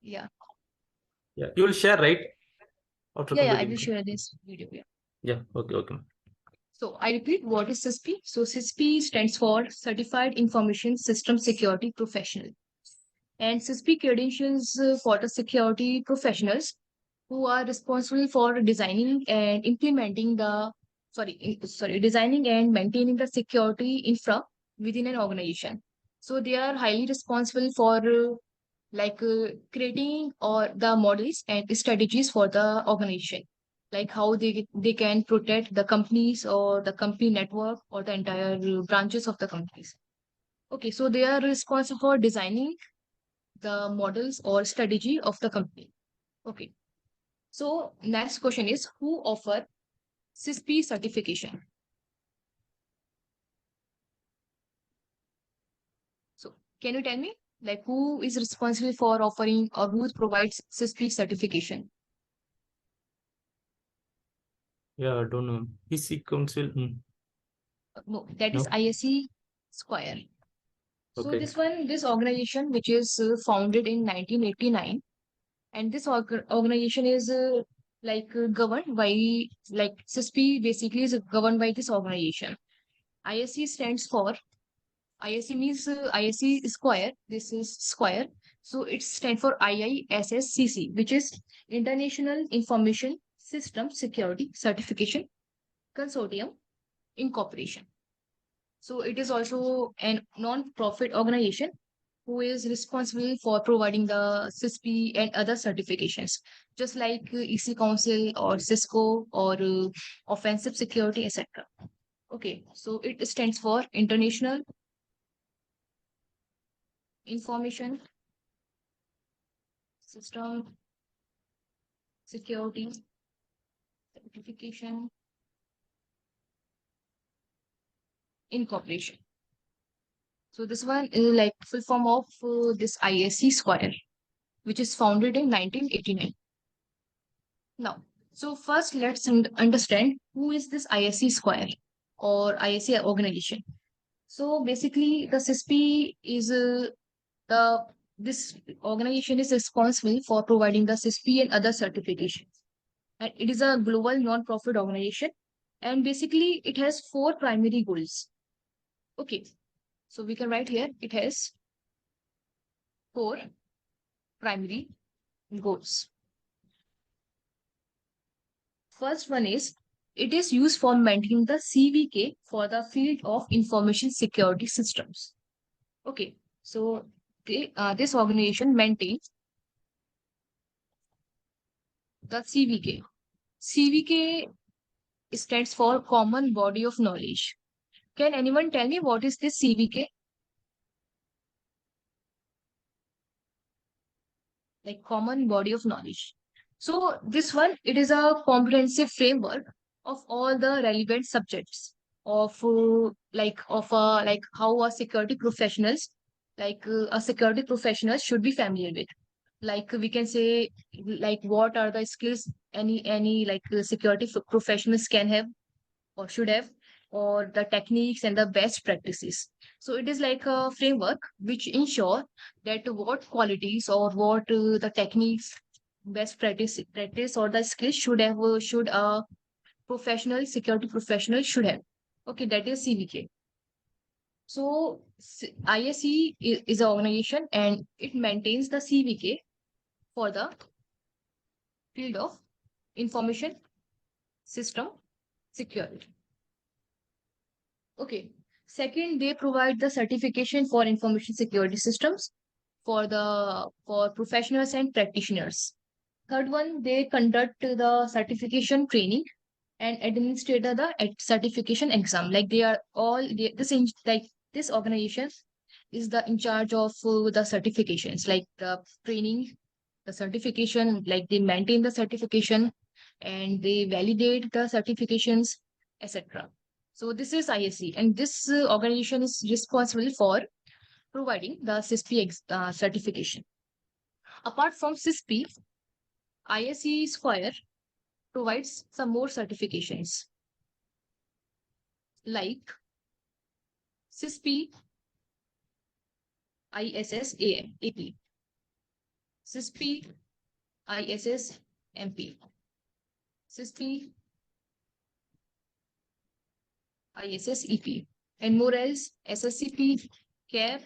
Yeah. Yeah, you will share, right? After Yeah, I completing. will share this video. Yeah. Yeah, okay, okay. So I repeat, what is CISSP? So CISSP stands for Certified Information System Security Professional. And CISSP credentials for the security professionals who are responsible for designing and implementing the designing and maintaining the security infra within an organization. So they are highly responsible for creating or the models and strategies for the organization, like how they can protect the companies or the company network or the entire branches of the companies. Okay, so they are responsible for designing the models or strategy of the company. Okay, so next question is, who offer CISSP certification? So can you tell me, like, who is responsible for offering or who provides CISSP certification? Yeah, I don't know. PC Council. No, that is No? ISE Square. So Okay. this organization, which is founded in 1989, and this organization is governed by, like, CISSP basically is governed by this organization. ISE stands for, ISE means ISE Square. This is Square. So it stands for IISSCC, which is International Information System Security Certification Consortium Incorporation. So it is also a non-profit organization who is responsible for providing the CISSP and other certifications, just like EC Council or Cisco or Offensive Security, etc. Okay, so it stands for International Information System Security Certification Incorporation. So this one is like full form of this ISC Square, which is founded in 1989. Now, so first let's understand who is this ISC Square or ISC organization. So basically, the CISSP is the this organization is responsible for providing the CISSP and other certifications. And it is a global non-profit organization. And basically, it has four primary goals. Okay, so we can write here, it has four primary goals. First one is, it is used for maintaining the CVK for the field of information security systems. Okay, so this organization maintains the CVK. CVK stands for Common Body of Knowledge. Can anyone tell me what is this CVK? Like Common Body of Knowledge. So this one, it is a comprehensive framework of all the relevant subjects of like how a security professionals a security professional should be familiar with. Like we can say, like what are the skills any security professionals can have or should have, or the techniques and the best practices. So it is like a framework which ensure that what qualities or what the techniques, best practice or the skills should a professional security professional should have. Okay, that is CVK. So ISE is an organization and it maintains the CVK for the field of information system security. Okay. Second, they provide the certification for information security systems for professionals and practitioners. Third one, they conduct the certification training and administer the certification exam. Like they are all this organization is the in charge of the certifications, like the training, the certification, like they maintain the certification and they validate the certifications, etc. So this is ISC, and this organization is responsible for providing the CISSP certification. Apart from CISSP, ISC Square provides some more certifications like CISSP ISSAP. CISSP ISSMP, CISSP ISSEP, and more else SSCP, CAP,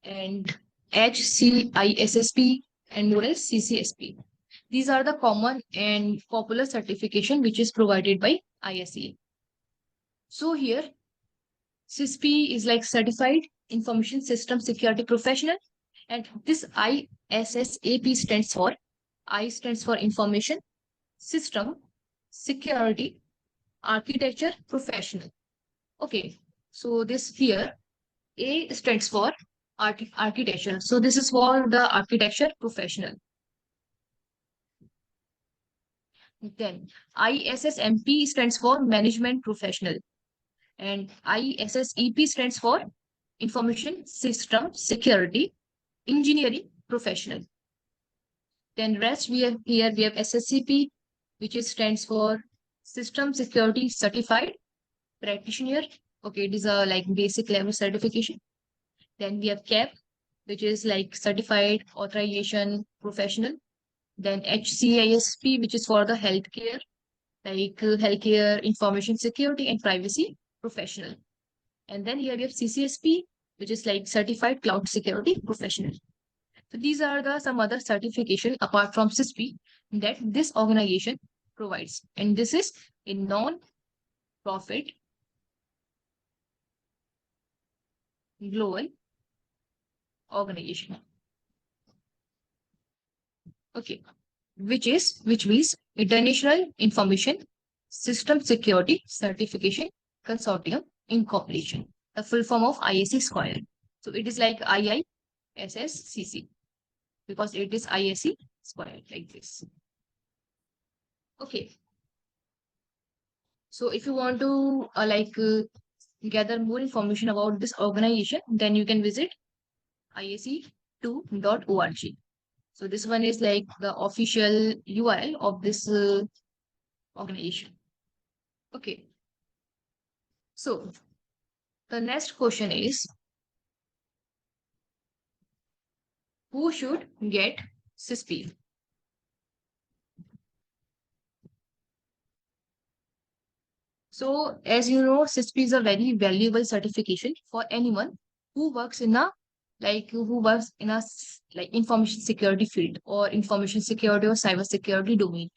and HCISSP, and more else CCSP. These are the common and popular certification which is provided by ISE. So here, CISSP is like Certified Information System Security Professional, and this ISSAP stands for I stands for Information System Security Architecture Professional. Okay, so this here A stands for architecture. So this is for the architecture professional. Then ISSMP stands for management professional, and ISSEP stands for information system security engineering professional. Then rest we have here we have SSCP, which is stands for system security certified practitioner. Okay, it is a like basic level certification. Then we have CAP, which is like certified authorization professional. Then HCISP, which is for the healthcare, like healthcare information security and privacy professional. And then here we have CCSP, which is like certified cloud security professional. So these are the some other certification apart from CISSP that this organization provides. And this is a non-profit global organization. Okay, which means International Information System Security Certification Consortium Incorporation, the full form of ISC squared. So it is like IISSCC because it is ISC squared like this. Okay. So if you want to gather more information about this organization, then you can visit isc2.org. So this one is like the official URL of this organization. Okay. So the next question is, who should get CISSP? So as you know, CISSP is a very valuable certification for anyone who works in a like information security field or information security or cyber security domain.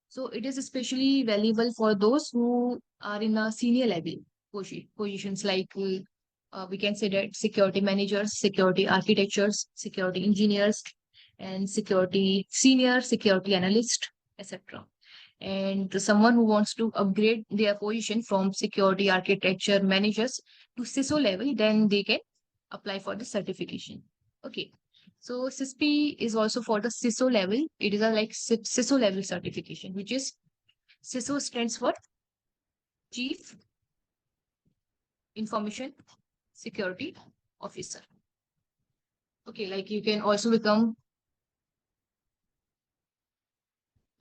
So it is especially valuable for those who are in a senior level positions like we can say that security managers, security architectures, security engineers, and security senior security analyst, etc. And someone who wants to upgrade their position from security architecture managers to CISO level, then they can apply for the certification. Okay. So CISSP is also for the CISO level. It is a like CISO level certification, which is CISO stands for Chief Information Security Officer. Okay, like you can also become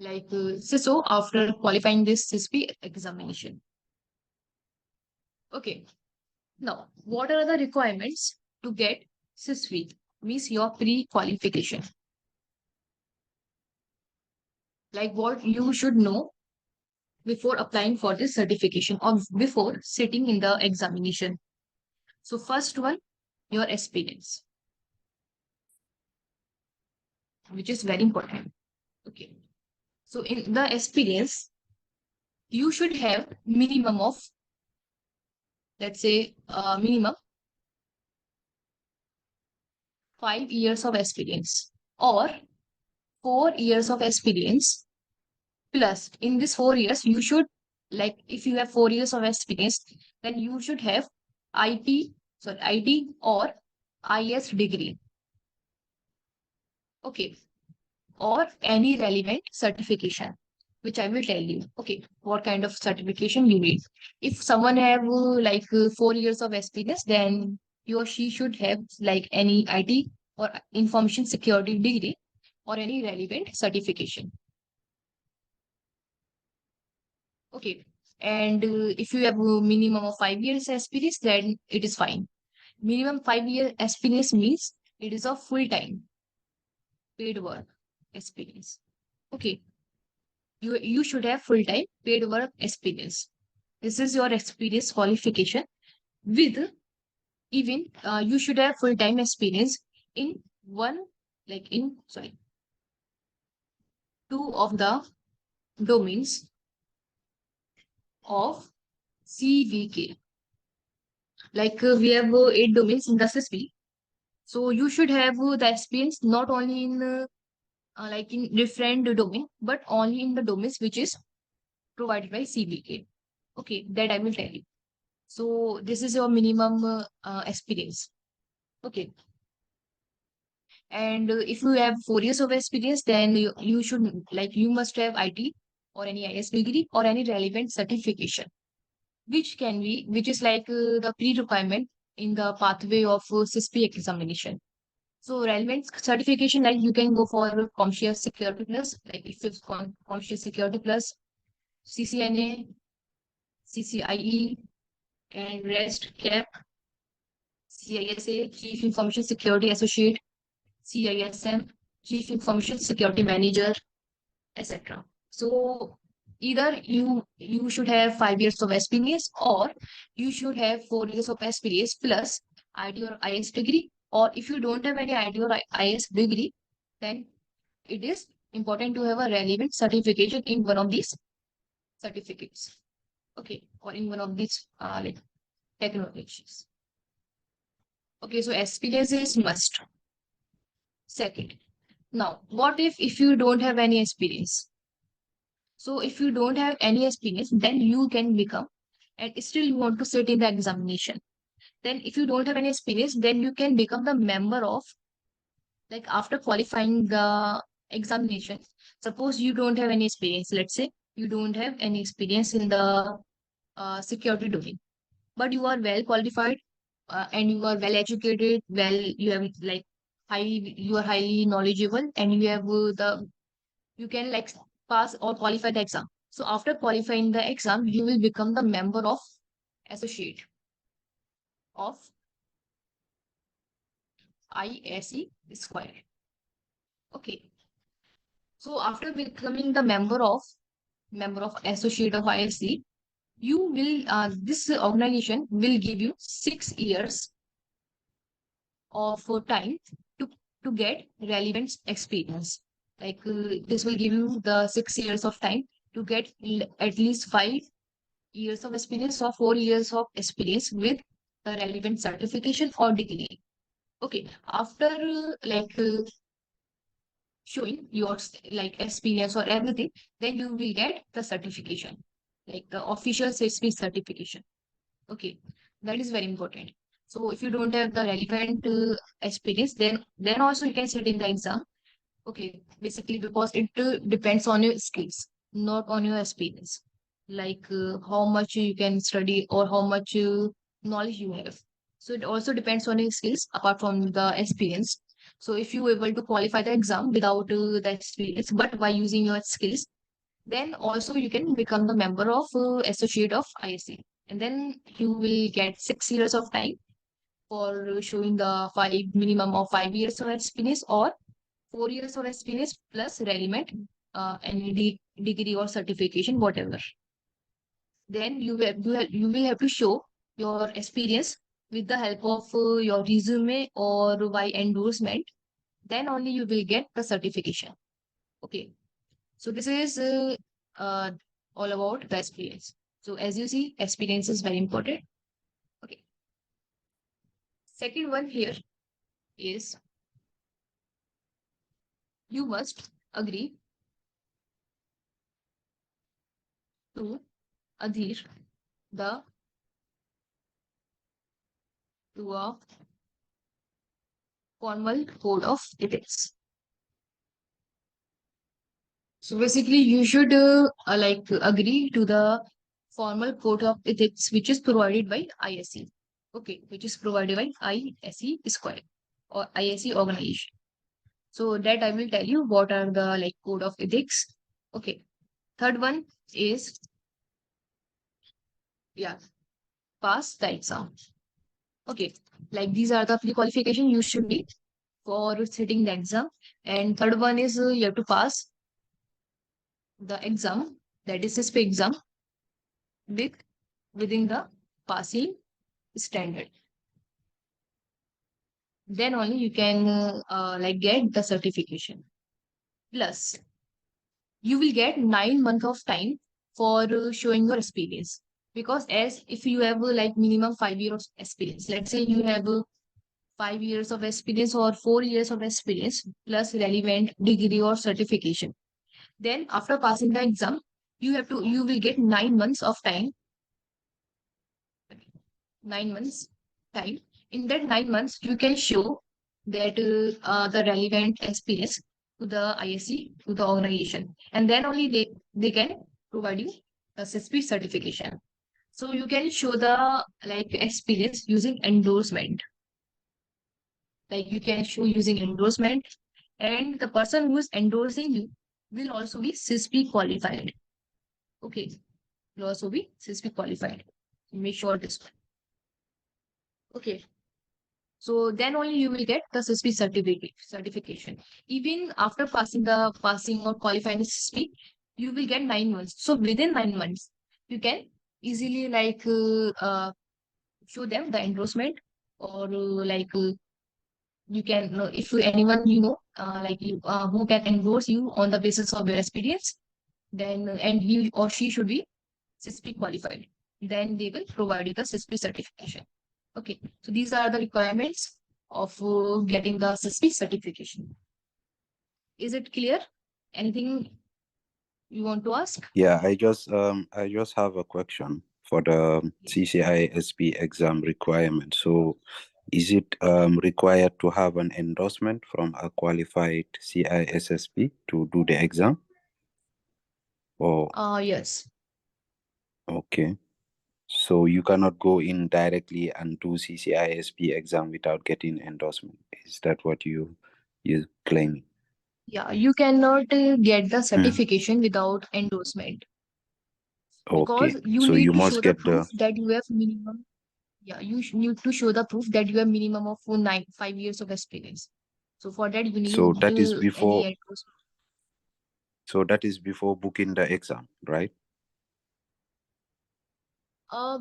like CISO after qualifying this CISSP examination. Okay, now what are the requirements to get CISSP? Means your pre-qualification. Like what you should know before applying for this certification or before sitting in the examination. So first one, your experience, which is very important. Okay. So in the experience, you should have minimum of, let's say, minimum 5 years of experience or 4 years of experience. Plus, in this 4 years, you should, like, if you have 4 years of experience, then you should have IT or IS degree. Okay. Or any relevant certification, which I will tell you. Okay, what kind of certification you need. If someone have 4 years of experience, then he or she should have like any IT or information security degree or any relevant certification. Okay, and if you have a minimum of 5 years experience, then it is fine. Minimum 5 year experience means It is a full-time paid work experience. Okay, you should have full-time paid work experience. This is your experience qualification. With even you should have full-time experience in one, like in sorry, two of the domains of CVK. Like we have 8 domains in the CISSP. So you should have the experience not only in like in different domain, but only in the domains which is provided by CVK. Okay, that I will tell you. So this is your minimum experience. Okay, and if you have 4 years of experience, then you should like you must have IT or any IS degree or any relevant certification, which is like the pre-requirement in the pathway of CISSP examination. So relevant certification, like you can go for Conscious Security Plus, like if it's Conscious Security Plus, CCNA, CCIE, and REST CAP, CISA, Chief Information Security Associate, CISM, Chief Information Security Manager, etc. So either you should have 5 years of experience, or you should have 4 years of experience plus IT or IS degree. Or if you don't have any IT or IS degree, then it is important to have a relevant certification in one of these certificates. Okay, or in one of these like technologies. Okay, so experience is must. Second, now what if you don't have any experience? So if you don't have any experience, then you can become, and still you want to sit in the examination. Then if you don't have any experience, then you can become the member of, like after qualifying the examination. Suppose you don't have any experience. Let's say you don't have any experience in the security domain, but you are well qualified and you are well educated. Well, you have like you are highly knowledgeable, and you have you can like pass or qualify the exam. So after qualifying the exam, you will become the member of associate of ISE square. Okay. So after becoming the member of associate of ISE, you will this organization will give you 6 years of time to to get relevant experience. Like this will give you the 6 years of time to get at least 5 years of experience or 4 years of experience with the relevant certification or degree. Okay, after showing your like experience or everything, then you will get the certification, like the official CISSP certification. Okay, that is very important. So if you don't have the relevant experience, then also you can sit in the exam. Okay, basically because it depends on your skills, not on your experience. Like how much you can study or how much knowledge you have. So it also depends on your skills apart from the experience. So if you able to qualify the exam without the experience, but by using your skills, then also you can become the member of associate of ISC. And then you will get 6 years of time for showing the minimum of 5 years of experience, or 4 years of experience plus relevant any degree or certification, whatever. Then you will have to show your experience with the help of your resume or by endorsement. Then only you will get the certification. Okay. So this is uh, all about the experience. So as you see, experience is very important. Okay. Second one here is you must agree to adhere the to a formal code of ethics. So basically, you should agree to the formal code of ethics which is provided by ISE. Okay, which is provided by ISE Square or ISE organization. So that I will tell you what are the like code of ethics. Okay. Third one is, yeah, pass the exam. Okay. Like these are the pre-qualification you should be. for sitting the exam. And third one is you have to pass the exam, that is CISSP exam, with within the passing standard. Then only you can like get the certification. Plus, you will get 9 months of time for showing your experience. Because as if you have like minimum 5 years of experience, let's say you have 5 years of experience or 4 years of experience plus relevant degree or certification. Then after passing the exam, you will get 9 months of time, 9 months time. In that 9 months, you can show that the relevant experience to the ISC, to the organization, and then only they can provide you a CISSP certification. So you can show the like experience using endorsement. Like you can show using endorsement, and the person who is endorsing you will also be CISSP qualified. Okay, will also be CISSP qualified. Make sure this one. Okay. So then only you will get the CISSP certification. Even after passing or qualifying CISSP, you will get 9 months. So within 9 months, you can easily like show them the endorsement, or you can if anyone like you who can endorse you on the basis of your experience, then and he or she should be CISSP qualified. Then they will provide you the CISSP certification. Okay, so these are the requirements of getting the CISSP certification. Is it clear? Anything you want to ask? Yeah, I just have a question for the CCISP exam requirement. So is it required to have an endorsement from a qualified CISSP to do the exam? Or Yes. okay. So you cannot go in directly and do CCISP exam without getting endorsement. Is that what you claiming? Yeah, you cannot get the Mm. certification without endorsement, Okay. because you So need you to show must the get proof the that you have minimum. Yeah, you need to show the proof that you have minimum of 5 years of experience. So for that, you so need that is any before endorsement. so that is before booking the exam, right?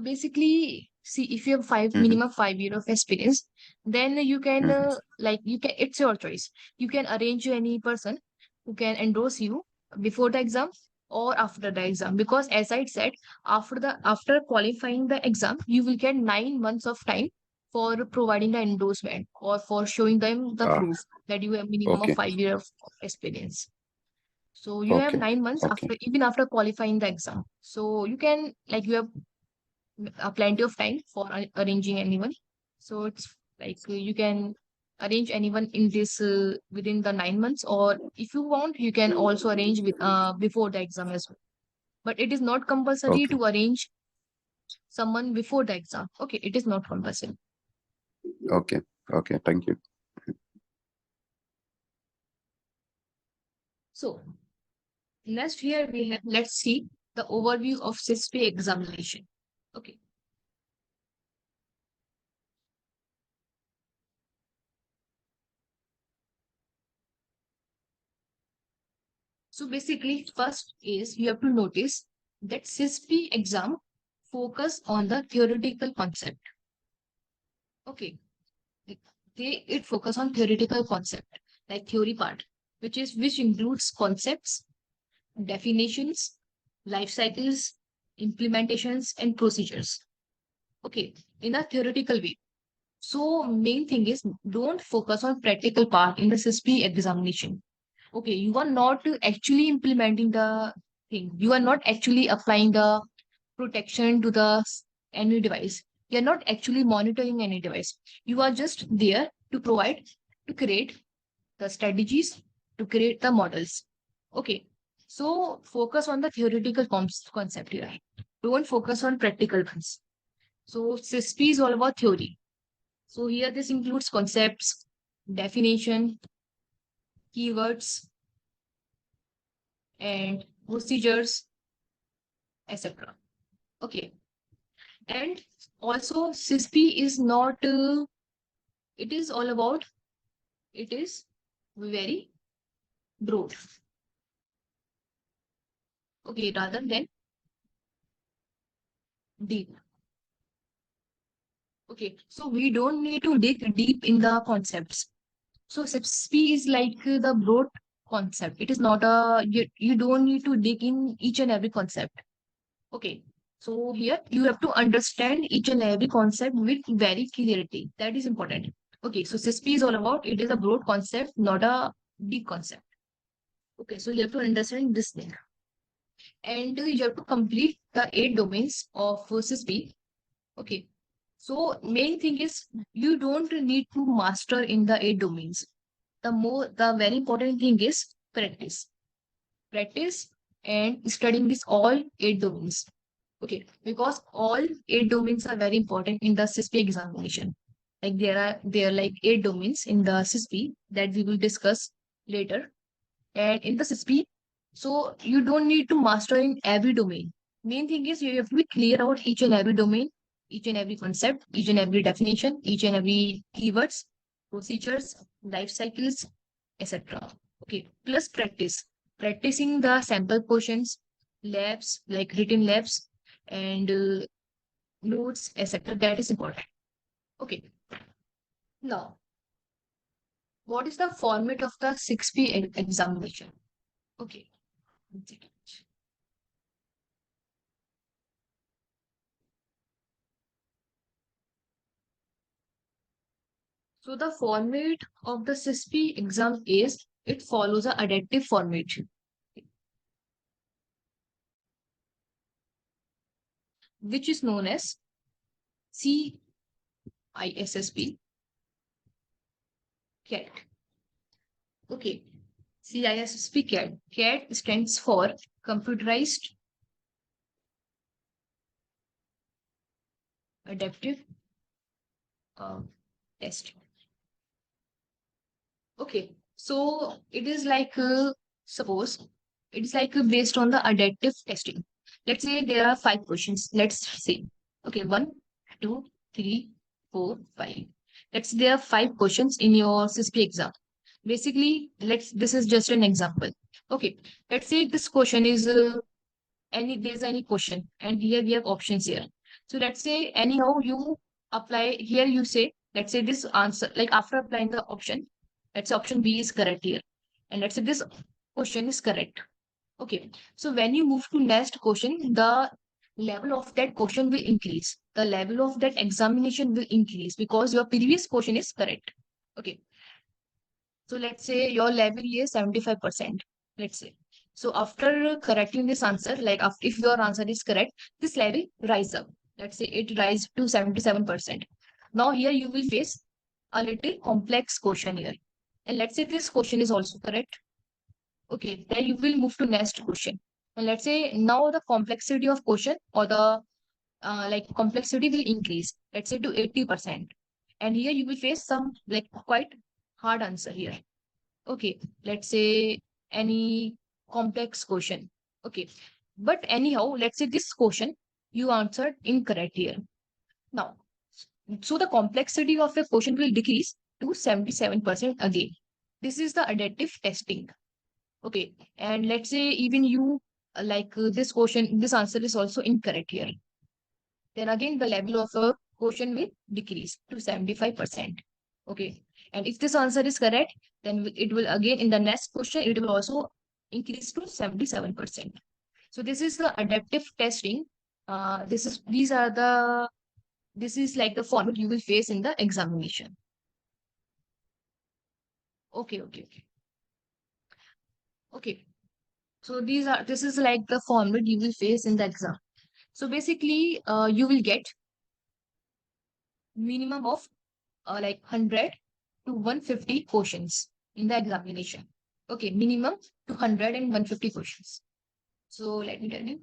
Basically, see, if you have Mm-hmm. minimum 5 year of experience, then you can Mm-hmm. it's your choice. You can arrange any person who can endorse you before the exam or after the exam. Because as I said, after qualifying the exam, you will get 9 months of time for providing the endorsement or for showing them the Ah, proof that you have minimum of okay. 5 years of experience. So you have Okay. 9 months Okay. after, even after qualifying the exam. So you can you have plenty of time for arranging anyone. So it's you can arrange anyone in this within the 9 months, or if you want, you can also arrange with before the exam as well. But it is not compulsory Okay. to arrange someone before the exam. Okay, it is not compulsory. Okay. Okay. Thank you. So next here we have, let's see the overview of CISSP examination. Okay. So basically, first is you have to notice that CISSP exam focus on the theoretical concept. Okay, it- it focus on theoretical concept, like theory part, which includes concepts, definitions, life cycles, implementations, and procedures. Okay, in a theoretical way. So main thing is don't focus on practical part in the CISSP examination. Okay, you are not actually implementing the thing. You are not actually applying the protection to the any device. You're not actually monitoring any device. You are just there to provide, to create the strategies, to create the models. Okay. So focus on the theoretical concept here. Don't focus on practical ones. So CISP is all about theory. So here this includes concepts, definition, keywords, and procedures, etc. Okay. And also CISP is not it is all about it is very broad. Okay, rather than deep. Okay, so we don't need to dig deep in the concepts. So CISSP is like the broad concept. It is not you don't need to dig in each and every concept. Okay. So here you have to understand each and every concept with very clarity. That is important. Okay. So CISSP is all about it is a broad concept, not a deep concept. Okay. So you have to understand this thing. And you have to complete the 8 domains of CISSP. Okay. So main thing is you don't need to master in the 8 domains. The very important thing is practice. Practice and studying this all 8 domains. Okay, because all 8 domains are very important in the CISSP examination. Like there are like 8 domains in the CISSP that we will discuss later. And in the CISSP, so you don't need to master in every domain. Main thing is you have to be clear about each and every domain, each and every concept, each and every definition, each and every keywords, procedures, life cycles, etc. Okay, plus practice. Practicing the sample questions, labs, like written labs, and notes, etc. That is important. Okay, now, what is the format of the 6P examination? Okay, one second. So the format of the CISSP exam is it follows a adaptive format, which is known as CISSP CAT. Okay, CISSP CAT. CAT stands for Computerized Adaptive Test. Okay, so it is like suppose it is like based on the adaptive testing. Let's say there are 5 questions. Let's say okay, 1, 2, 3, 4, 5. Let's say there are 5 questions in your CISP exam. Basically, this is just an example. Okay, let's say this question is there's any question, and here we have options here. So let's say anyhow you apply here. You say let's say this answer like after applying the option. Let's say option B is correct here. And let's say this question is correct. Okay. So when you move to next question, the level of that question will increase. The level of that examination will increase because your previous question is correct. Okay. So let's say your level is 75%. Let's say. So after correcting this answer, like if your answer is correct, this level rise up. Let's say it rise to 77%. Now here you will face a little complex question here. And let's say this question is also correct. Okay, then you will move to next question. And let's say now the complexity of question or the like complexity will increase. Let's say to 80%. And here you will face some like quite hard answer here. Okay, let's say any complex question. Okay, but anyhow, let's say this question you answered incorrect here. Now, so the complexity of a question will decrease to 77% again. This is the adaptive testing. Okay, and let's say even you this question, this answer is also incorrect here. Then again, the level of a question will decrease to 75%. Okay, and if this answer is correct, then it will again in the next question, it will also increase to 77%. So this is the adaptive testing. This is like the format you will face in the examination. Okay. Okay. So this is like the format you will face in the exam. So basically, you will get minimum of like 100 to 150 questions in the examination. Okay, minimum to 100 and 150 questions. So let me tell you,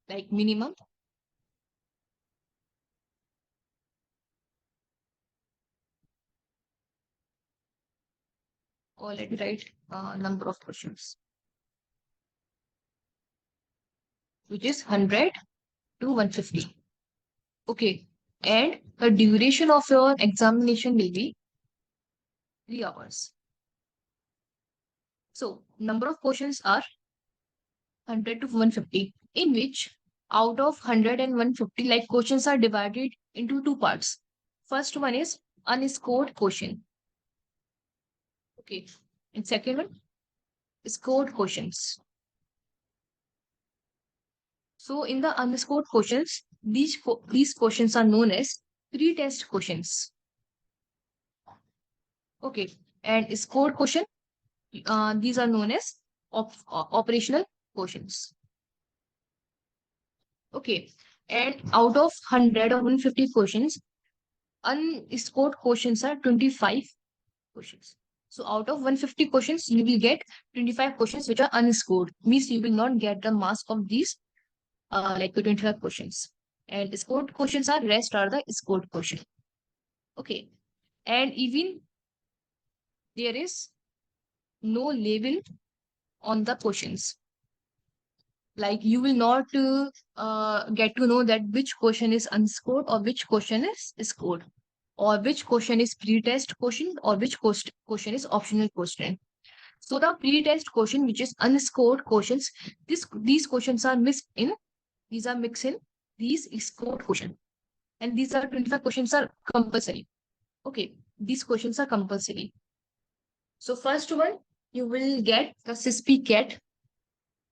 like minimum. Or let me write number of questions, which is 100 to 150. Okay. And the duration of your examination will be 3 hours. So number of questions are 100 to 150, in which out of 100 and 150, like questions are divided into two parts. First one is unscored question. Okay. And second one, scored questions. So in the unscored questions, these questions are known as pre-test questions. Okay. And scored question, these are known as operational questions. Okay. And out of 100 or 150 questions, unscored questions are 25 questions. So out of 150 questions, you will get 25 questions which are unscored. Means you will not get the mask of these like 25 questions. And scored questions are rest are the scored question. Okay. And even there is no label on the questions. Like you will not get to know that which question is unscored or which question is scored, or which question is pre-test question or which question is optional question. So the pre-test question, which is unscored questions, these questions are mixed in. These are mixed in these scored questions, and these are 25 questions are compulsory. Okay, these questions are compulsory. So first one, you will get the CISSP CAT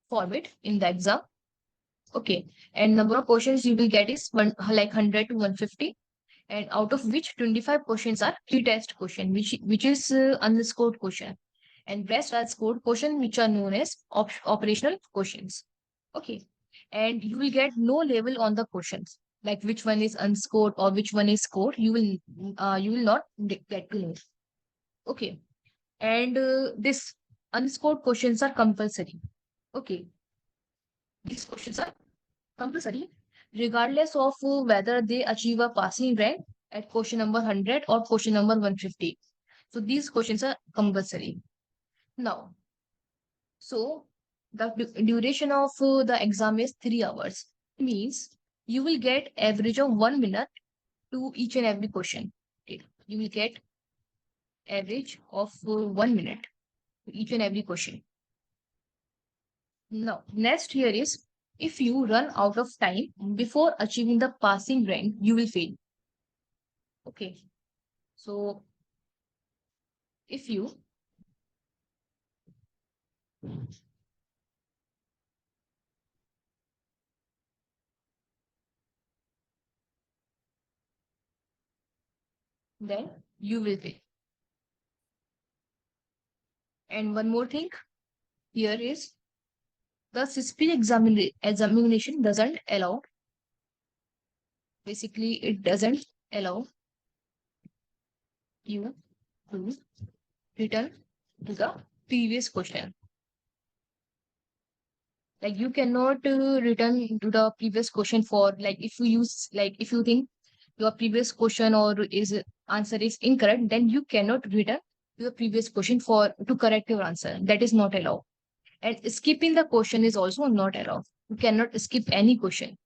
format in the exam. Okay, and number of questions you will get is like 100 to 150, and out of which 25 questions are pre-test question, which is unscored question, and rest are scored question, which are known as operational questions. Okay, and you will get no label on the questions, like which one is unscored or which one is scored. You will not get to know. Okay, and this unscored questions are compulsory. Okay, these questions are compulsory, regardless of whether they achieve a passing rank at question number 100 or question number 150. So these questions are compulsory. Now, so the duration of the exam is 3 hours. Means you will get average of 1 minute to each and every question. Okay. You will get average of 1 minute to each and every question. Now, next here is, if you run out of time before achieving the passing rank, you will fail. Okay. So if you then you will fail. And one more thing here is, the CISSP examination doesn't allow, basically it doesn't allow you to return to the previous question. Like you cannot return to the previous question for, like if you use, like if you think your previous question or is answer is incorrect, then you cannot return to the previous question for to correct your answer. That is not allowed. And skipping the question is also not allowed. You cannot skip any question.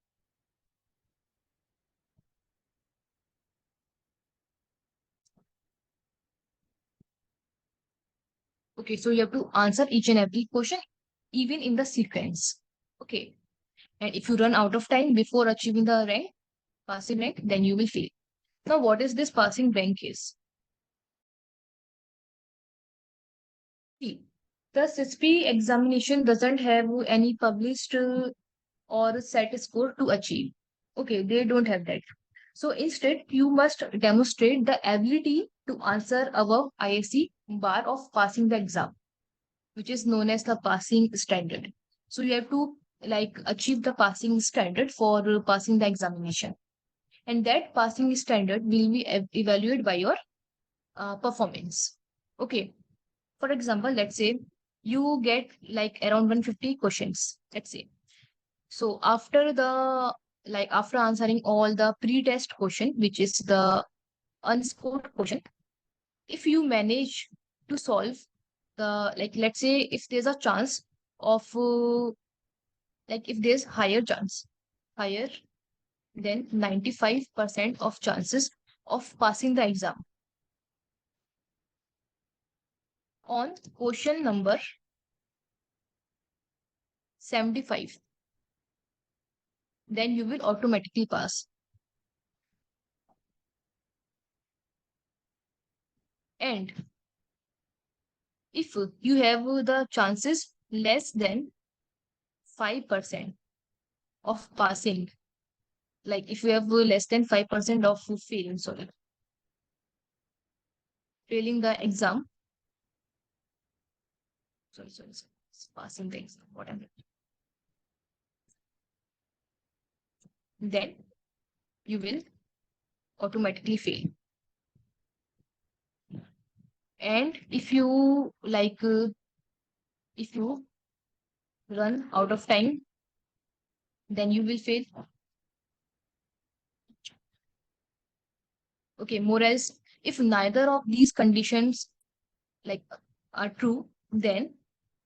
Okay, so you have to answer each and every question, even in the sequence. Okay, and if you run out of time before achieving the rank, passing rank, then you will fail. Now, what is this passing rank is? See, the CISSP examination doesn't have any published or set score to achieve. Okay, they don't have that. So instead, you must demonstrate the ability to answer above ISC bar of passing the exam, which is known as the passing standard. So you have to like achieve the passing standard for passing the examination. And that passing standard will be evaluated by your performance. Okay. For example, let's say you get like around 150 questions, let's say. So after answering all the pre-test question, which is the unscored question, if you manage to solve the, like let's say if there's a chance of like if there's higher chance, higher then 95% of chances of passing the exam. On question number 75, then you will automatically pass. And if you have the chances less than 5% of passing, like if you have less than 5% of failing the exam, sorry, passing the exam, whatever, then you will automatically fail. And if you if you run out of time, then you will fail. Okay, more else, if neither of these conditions like are true, then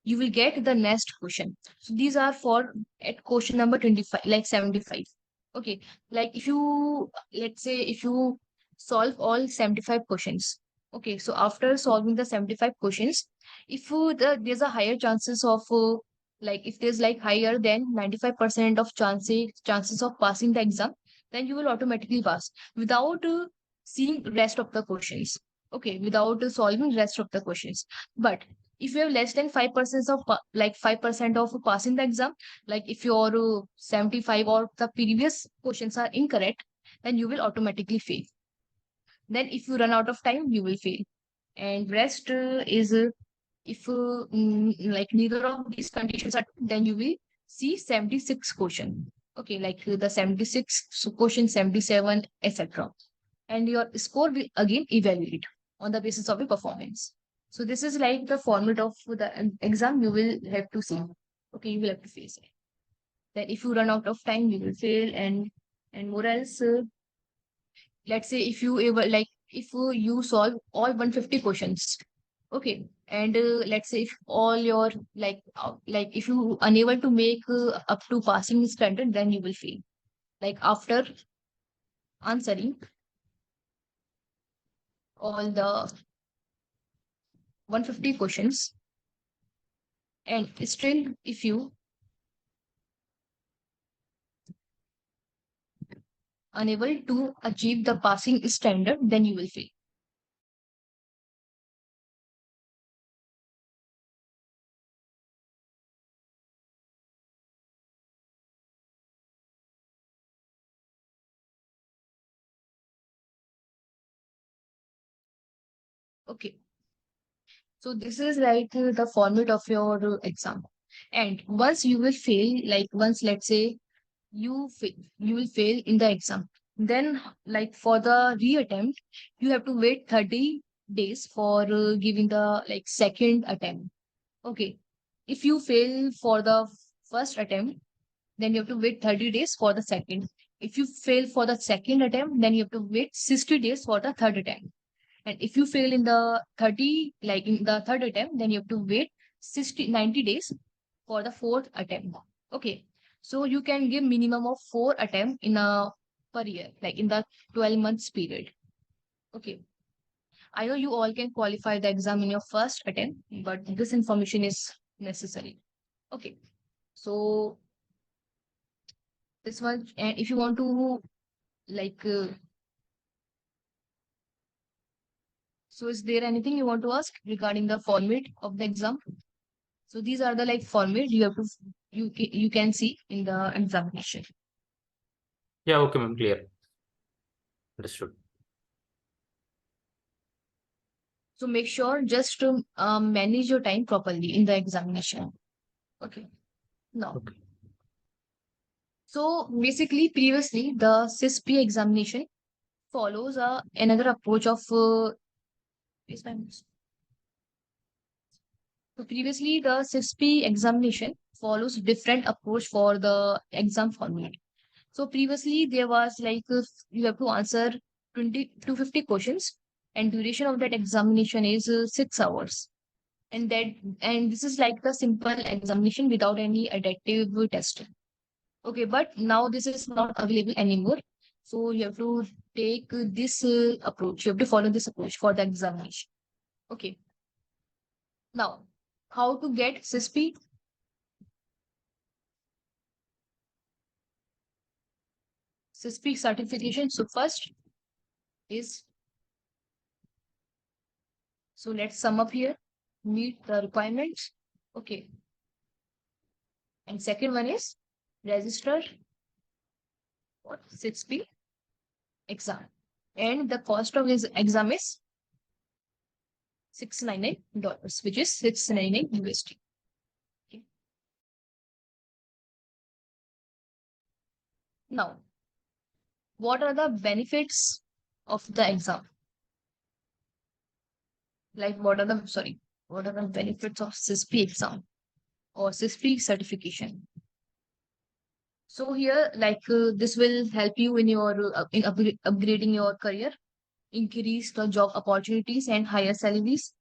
you will get the next question. So these are for at question number 25, like 75. Okay, like if you, let's say if you solve all 75 questions. Okay, so after solving the 75 questions, if there's a higher chances of like if there's like higher than 95% of chances of passing the exam, then you will automatically pass without seeing rest of the questions. Okay, without solving rest of the questions. But if you have less than 5% of 5% of passing the exam, like if your 75 or the previous questions are incorrect, then you will automatically fail. Then if you run out of time, you will fail. And rest is if like neither of these conditions are, then you will see 76 question. Okay, like the 76 question, 77, etc. And your score will again evaluate on the basis of your performance. So this is like the format of the exam you will have to see. Okay, you will have to face it. Then if you run out of time, you will fail. And more else, let's say if you able like if you solve all 150 questions. Okay, and let's say if all your like if you unable to make up to passing standard, then you will fail. Like after answering all the 150 questions, and still if you unable to achieve the passing standard, then you will fail. Okay, so this is like the format of your exam. And once you will fail, like once let's say you will fail in the exam, then like for the reattempt, you have to wait 30 days for giving the like second attempt. Okay, if you fail for the first attempt, then you have to wait 30 days for the second. If you fail for the second attempt, then you have to wait 60 days for the third attempt. And if you fail in the 30, like in the third attempt, then you have to wait 90 days for the fourth attempt. Okay. So you can give minimum of 4 attempts in a per year, like in the 12 months period. Okay. I know you all can qualify the exam in your first attempt, but this information is necessary. Okay. So this one, and if you want to like so is there anything you want to ask regarding the format of the exam? So these are the like format you have to you can see in the examination. Yeah, okay, ma'am, clear. Understood. So make sure just to manage your time properly in the examination. Okay. Now, Okay. so basically previously the CISSP examination follows another approach of is my mouse? So previously the CISSP examination follows different approach for the exam format. So previously there was like you have to answer 20 to 50 questions, and duration of that examination is 6 hours. And this is like the simple examination without any adaptive testing. Okay, but now this is not available anymore. So you have to take this approach. You have to follow this approach for the examination. Okay. Now, how to get CISSP? CISSP certification. So first is, so let's sum up here. Meet the requirements. Okay. And second one is register for CISSP exam. And the cost of his exam is $699, which is 699 USD. Okay. Now, what are the benefits of the exam? Like what are the benefits of CISSP exam or CISSP certification? So here, this will help you in your upgrading your career, increase the job opportunities and higher salaries,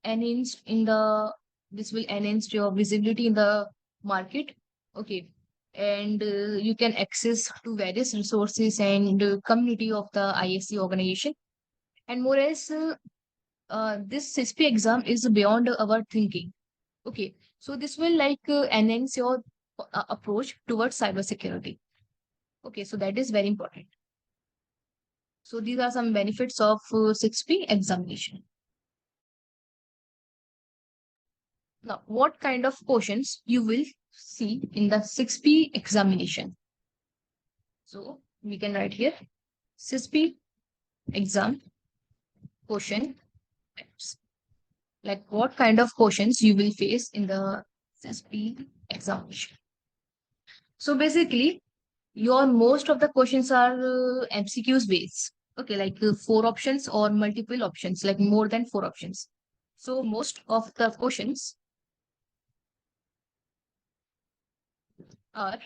enhance in the this will enhance your visibility in the market. Okay, and you can access to various resources and community of the ISC organization. And more as this CISSP exam is beyond our thinking. Okay, so this will enhance your approach towards cybersecurity. Okay, so that is very important. So these are some benefits of 6P examination. Now, what kind of questions you will see in the 6P examination? So we can write here CISSP exam question types. Like what kind of questions you will face in the CISSP examination. So basically, your most of the questions are MCQs based. Okay, like four options or multiple options, like more than four options. So most of the questions are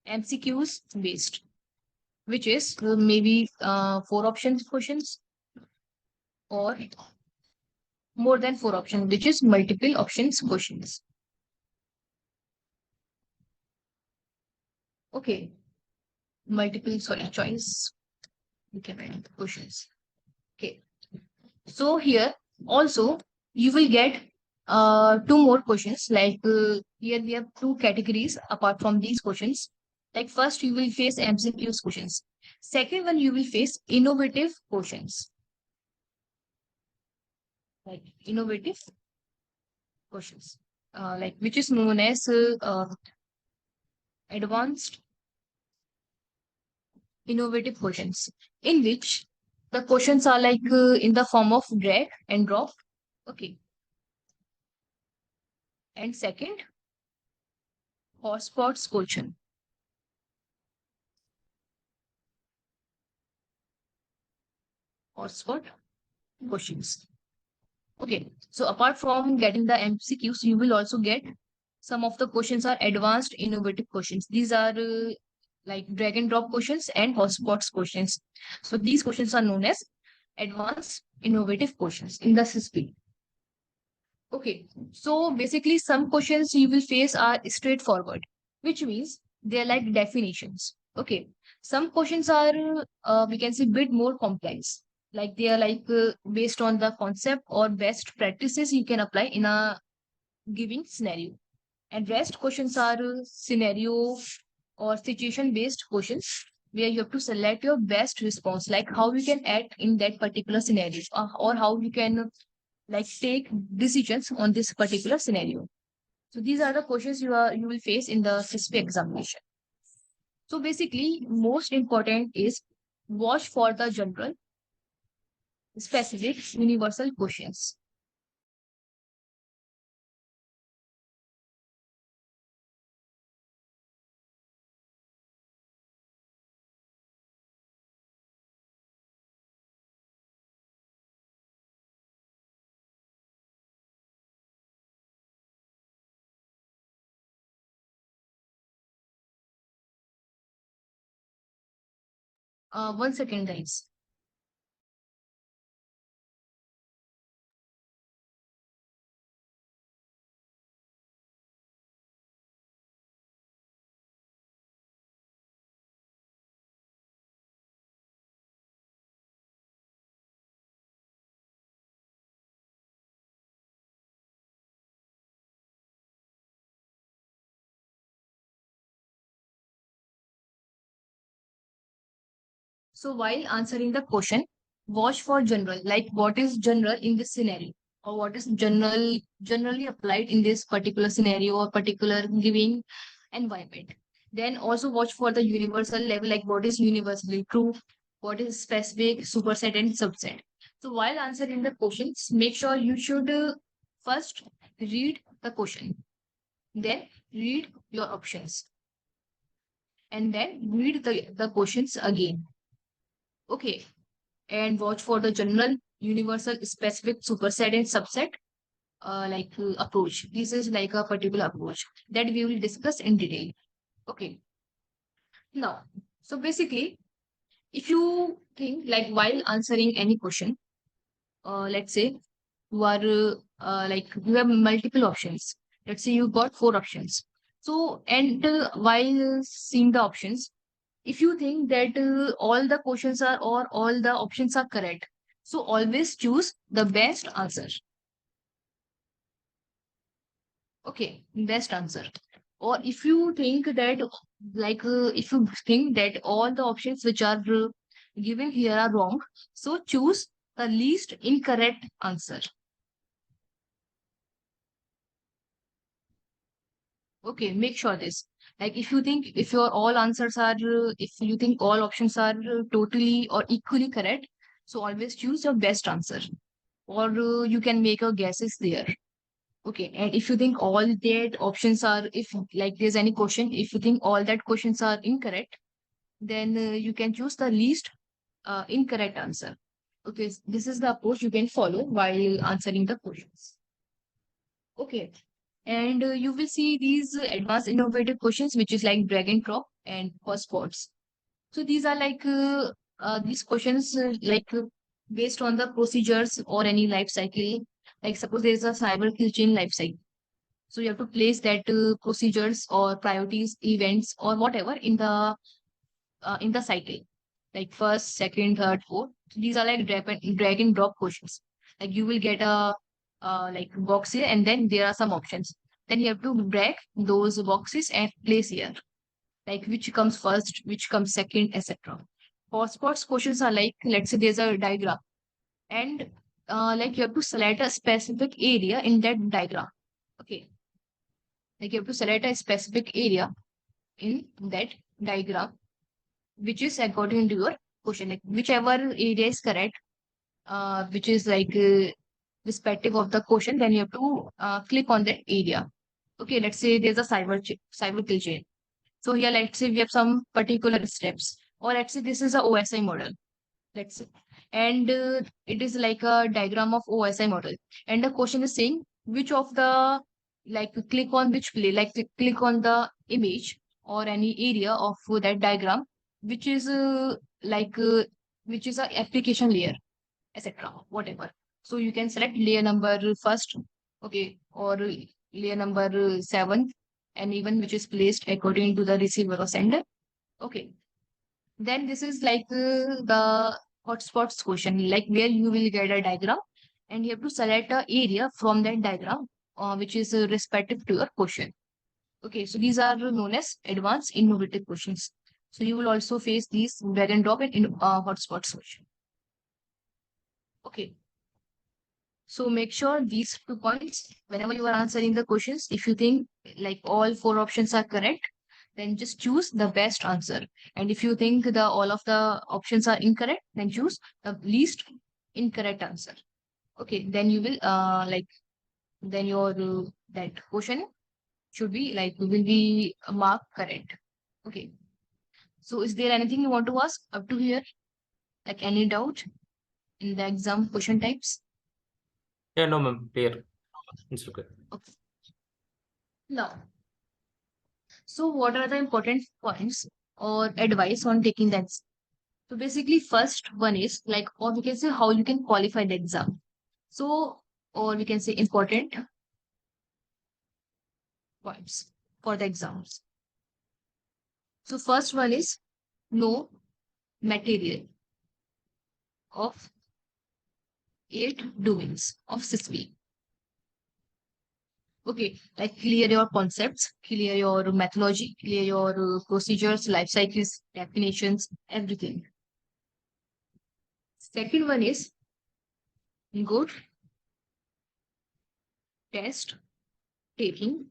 MCQs based, which is maybe four options questions or more than four options, which is multiple options questions. Okay, choice. We can write the questions. Okay, so here also you will get two more questions. Here we have two categories apart from these questions. Like first you will face MCQs questions. Second one you will face innovative questions. Like innovative questions. Like which is known as advanced innovative questions, in which the questions are in the form of drag and drop. Okay. And second, hotspots question. Hotspot questions. Okay. So apart from getting the MCQs, you will also get some of the questions are advanced innovative questions. These are like drag and drop questions and hotspots questions. So these questions are known as advanced innovative questions in the CISSP. Okay, so basically, some questions you will face are straightforward, which means they're like definitions. Okay, some questions are, we can say, bit more complex. Like they are based on the concept or best practices you can apply in a given scenario. And rest questions are scenario or situation based questions where you have to select your best response, like how you can act in that particular scenario, or how you can take decisions on this particular scenario. So these are the questions you will face in the CISSP examination. So basically, most important is watch for the general, specific, universal questions. One second, guys. So while answering the question, watch for general, like what is general in this scenario, or what is generally applied in this particular scenario or particular giving environment. Then also watch for the universal level, like what is universally true, what is specific, superset, and subset. So while answering the questions, make sure you should first read the question, then read your options, and then read the questions again. Okay. And watch for the general, universal, specific, superset, and subset approach. This is like a particular approach that we will discuss in detail. Okay. Now, so basically, if you think like while answering any question, let's say you are you have multiple options. Let's say you got four options. So, and while seeing the options, if you think that all the questions are or all the options are correct, so always choose the best answer. Okay, best answer. Or if you think that if you think that all the options which are given here are wrong, so choose the least incorrect answer. Okay, make sure this. Like if you think if your all answers are if you think all options are totally or equally correct, so always choose your best answer. Or you can make your guesses there. Okay, and if you think all that options are, if like there's any question, if you think all that questions are incorrect, then you can choose the least incorrect answer. Okay, this is the approach you can follow while answering the questions. Okay, and you will see these advanced innovative questions, which is like drag and drop and hotspots. So these are these questions based on the procedures or any life cycle. Like suppose there is a cyber kill chain life cycle. So you have to place that procedures or priorities, events or whatever in the cycle, like first, second, third, fourth. So these are like drag and drop questions. Like you will get a box here, and then there are some options. Then you have to drag those boxes and place here, like which comes first, which comes second, etc. Hotspots questions are like, let's say there's a diagram, and like you have to select a specific area in that diagram. Okay, like you have to select a specific area in that diagram, which is according to your question. Like whichever area is correct, which is respective of the question, then you have to click on that area. Okay, let's say there's a cyber kill chain. So here, let's say we have some particular steps, or let's say this is a OSI model. Let's say, and it is like a diagram of OSI model, and the question is saying which of the click on which play, click on the image or any area of that diagram, which is which is a application layer, etc. Whatever. So you can select layer number first, okay, or layer number seven, and even which is placed according to the receiver or sender. Okay. Then this is the hotspots question, like where you will get a diagram and you have to select a area from that diagram, which is respective to your question. Okay, so these are known as advanced innovative questions. So you will also face these drag and drop and hotspots question. Okay. So make sure these 2 points, whenever you are answering the questions, if you think like all four options are correct, then just choose the best answer. And if you think the all of the options are incorrect, then choose the least incorrect answer. Okay, then you will then your that question should be will be marked correct. Okay. So is there anything you want to ask up to here? Like any doubt in the exam question types? Yeah, no, ma'am. Clear. It's okay. Okay. Now, so what are the important points or advice on taking the exam? So basically, first one is or we can say how you can qualify the exam. So, or we can say important points for the exams. So first one is know material of 8 domains of CISSP. Okay, like clear your concepts, clear your methodology, clear your procedures, life cycles, definitions, everything. Second one is good test taking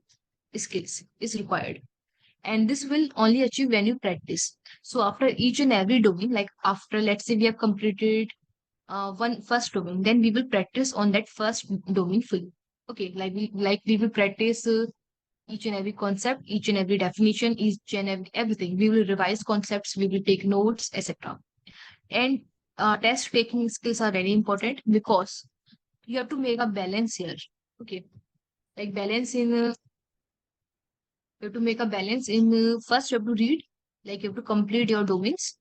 skills is required. And this will only achieve when you practice. So after each and every domain, like after, let's say we have completed one first domain, then we will practice on that first domain fully. Okay, like we will practice each and every concept, each and every definition, each and everything. We will revise concepts, we will take notes, etc. And test taking skills are very important because you have to make a balance here. Okay, like balance in you have to make a balance in first you have to read, like you have to complete your domains,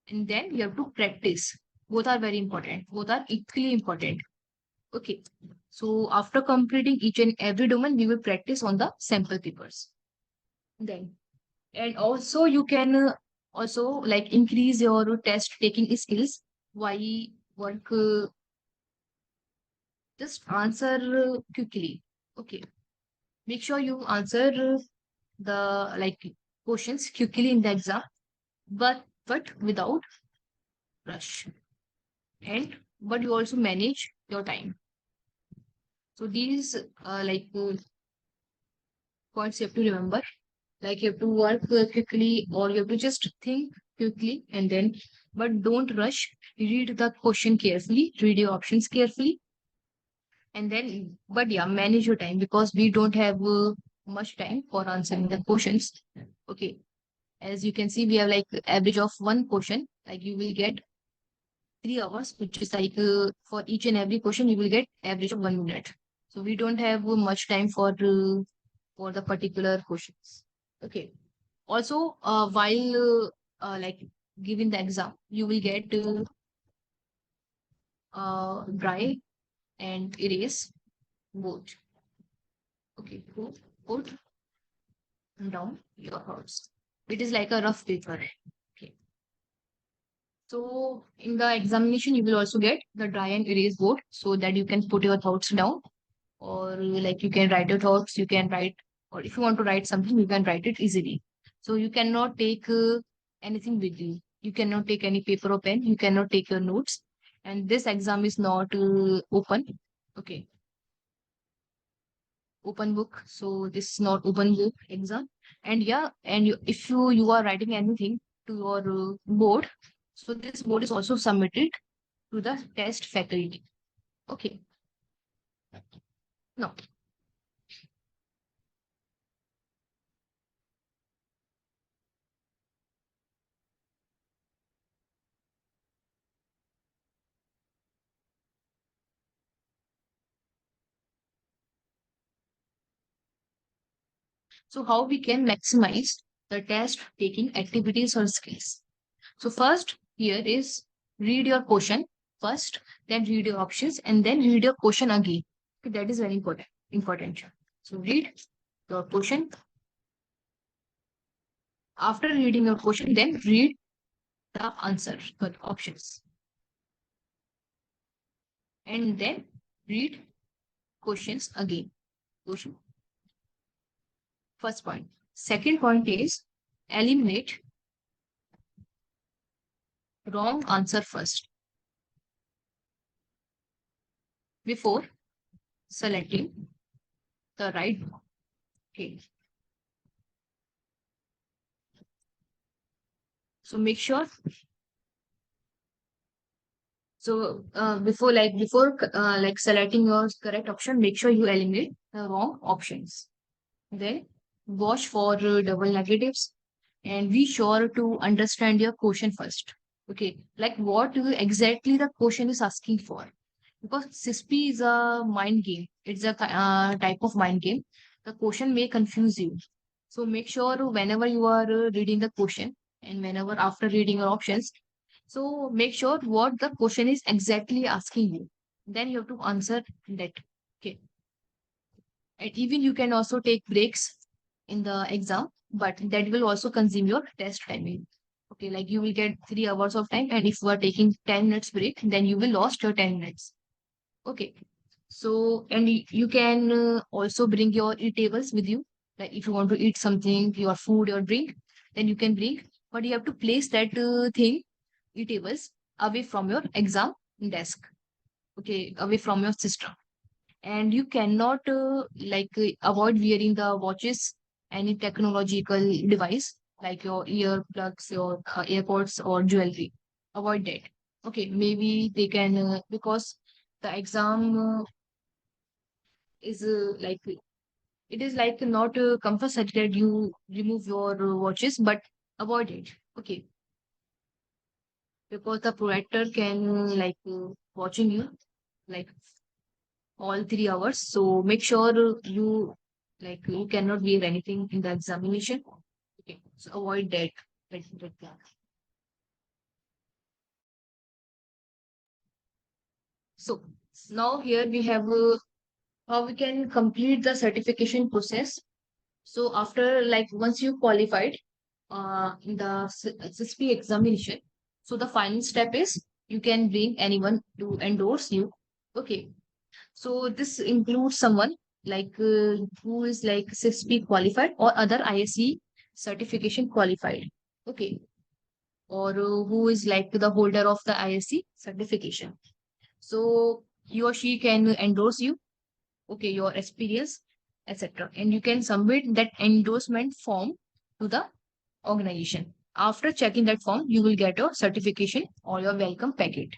and then you have to practice. Both are very important. Both are equally important. Okay. So after completing each and every domain, we will practice on the sample papers. Then, and also you can also like increase your test taking skills. Why work? Just answer quickly. Okay. Make sure you answer the like questions quickly in the exam, but without rush. And but you also manage your time. So these points you have to remember. Like you have to work quickly, or you have to just think quickly, and then but don't rush. Read the question carefully, read your options carefully, and then but yeah, manage your time because we don't have much time for answering the questions. Okay, as you can see, we have like average of one question. Like you will get 3 hours, which is like for each and every question you will get average of 1 minute. So we don't have much time for the particular questions. Okay. Also, while like giving the exam, you will get dry and erase both. Okay, put down your thoughts. It is like a rough paper. Okay. So in the examination, you will also get the dry and erase board so that you can put your thoughts down, or like you can write your thoughts. You can write, or if you want to write something, you can write it easily. So you cannot take anything with you. You cannot take any paper or pen. You cannot take your notes. And this exam is not open. Okay, open book. So this is not open book exam. And yeah, and if you are writing anything to your board, so this board is also submitted to the test faculty. Okay. Now, so how we can maximize the test taking activities or skills? So first here is read your question first, then read your options, and then read your question again. Okay, that is very important. Important. So read your question. After reading your question, then read the answer, the options, and then read questions again. Question. First point. Second point is eliminate wrong answer first before selecting the right one. Okay. So make sure. So before like selecting your correct option, make sure you eliminate the wrong options. Then watch for double negatives and be sure to understand your question first. Okay, like what exactly the question is asking for. Because CISSP is a mind game. It's a type of mind game. The question may confuse you. So make sure whenever you are reading the question and whenever after reading your options, so make sure what the question is exactly asking you. Then you have to answer that. Okay. And even you can also take breaks in the exam, but that will also consume your test timing. Okay, like you will get 3 hours of time, and if you are taking 10 minutes break, then you will lost your 10 minutes. Okay. So, and you can also bring your eatables with you. Like if you want to eat something, your food or drink, then you can bring. But you have to place that thing, eatables, away from your exam desk, okay, away from your system. And you cannot avoid wearing the watches, any technological device like your earplugs, your airpods or jewelry. Avoid that. Okay, maybe they can because the exam is it is like not compulsory that you remove your watches, but avoid it. Okay, because the projector can watching you like all 3 hours. So make sure you cannot wear anything in the examination. Okay, so avoid that. That. So now here we have how we can complete the certification process. So after once you qualified in the CISSP examination, so the final step is you can bring anyone to endorse you. Okay, so this includes someone who is like CISSP qualified or other ISE certification qualified. Okay, or who is like the holder of the ISE certification. So he or she can endorse you. Okay, your experience, etc. And you can submit that endorsement form to the organization. After checking that form, you will get your certification or your welcome packet.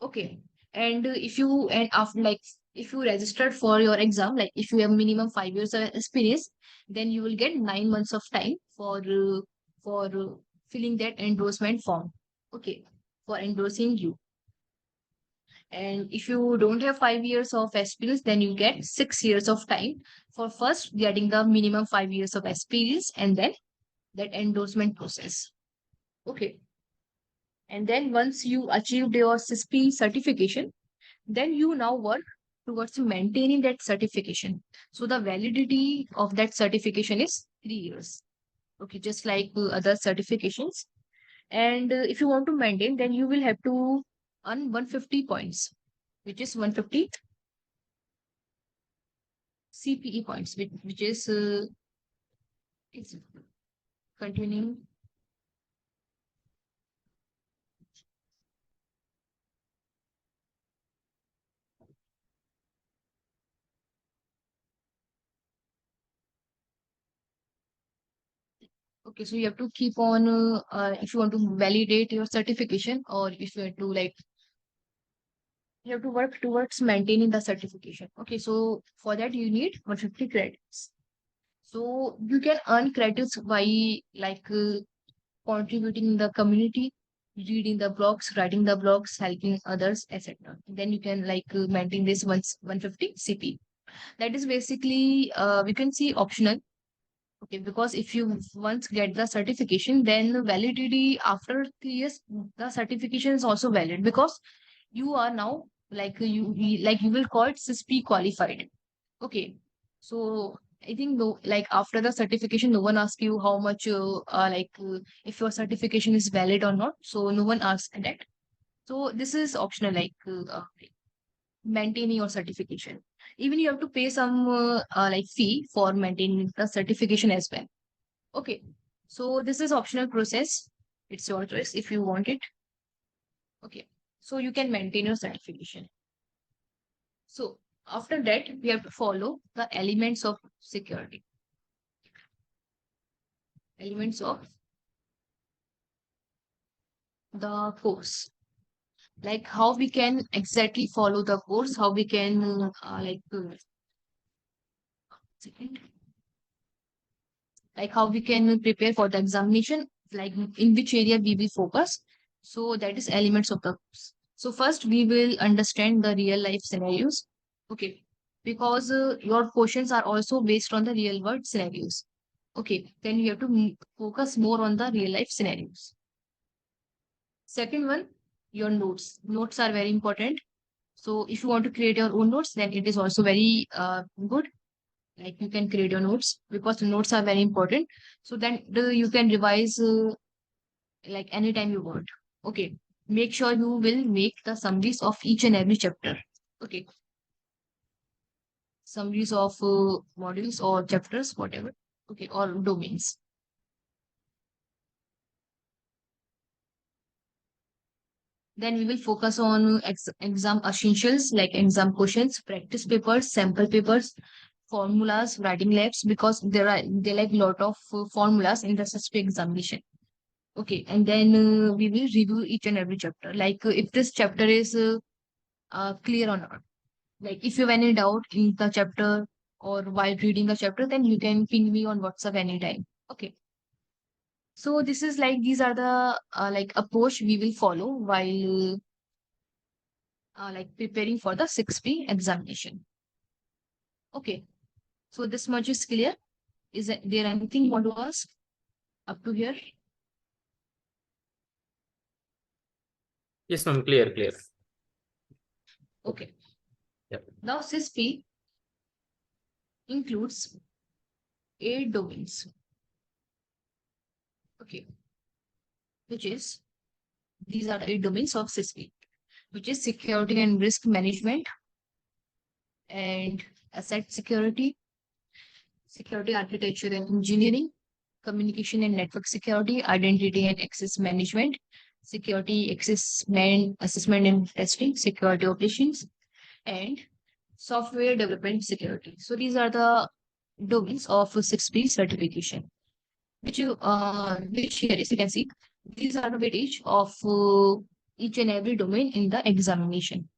Okay. And if you and after if you registered for your exam, like if you have minimum 5 years of experience, then you will get 9 months of time for filling that endorsement form. Okay, for endorsing you. And if you don't have 5 years of experience, then you get 6 years of time for first getting the minimum 5 years of experience and then that endorsement process. Okay. And then once you achieved your CISSP certification, then you now work towards maintaining that certification. So the validity of that certification is 3 years. Okay, just like other certifications. And if you want to maintain, then you will have to earn 150 points, which is 150 CPE points, which is it's continuing. Okay, so you have to keep on if you want to validate your certification or if you have to you have to work towards maintaining the certification. Okay, so for that you need 150 credits. So you can earn credits by contributing in the community, reading the blogs, writing the blogs, helping others, etc. Then you can maintain this 150 CP. That is basically we can see optional. Okay, because if you once get the certification, then the validity after 3 years, the certification is also valid because you are now you will call it CISSP qualified. Okay, so I think no, after the certification, no one asks you how much if your certification is valid or not. So no one asks that. So this is optional, maintaining your certification. Even you have to pay some fee for maintaining the certification as well. Okay, so this is optional process. It's your choice if you want it. Okay, so you can maintain your certification. So after that, we have to follow the elements of security. Elements of the course. Like how we can exactly follow the course, how we can second, like how we can prepare for the examination, like in which area we will focus. So that is elements of the course. So first we will understand the real life scenarios. Okay, because your questions are also based on the real world scenarios. Okay, then you have to focus more on the real life scenarios. Second one, your notes. Notes are very important. So if you want to create your own notes, then it is also very good. Like you can create your notes because the notes are very important. So then you can revise anytime you want. Okay. Make sure you will make the summaries of each and every chapter. Okay. Summaries of modules or chapters, whatever. Okay. Or domains. Then we will focus on exam essentials like exam questions, practice papers, sample papers, formulas, writing labs, because there like lot of formulas in the SISSP examination. Okay, and then we will review each and every chapter. Like if this chapter is clear or not. Like if you have any doubt in the chapter or while reading the chapter, then you can ping me on WhatsApp anytime. Okay. So this is like these are the like approach we will follow while like preparing for the 6P examination. Okay. So this much is clear. Is there anything you want to ask up to here? Yes, ma'am. Clear, clear. Okay. Yep. Now CISSP includes 8 domains. Okay. Which is these are the 8 domains of CISSP, which is security and risk management and asset security, security architecture and engineering, communication and network security, identity and access management, security assessment and testing, security operations, and software development security. So these are the domains of 6P certification, which here is you can see these are the weightage of each and every domain in the examination.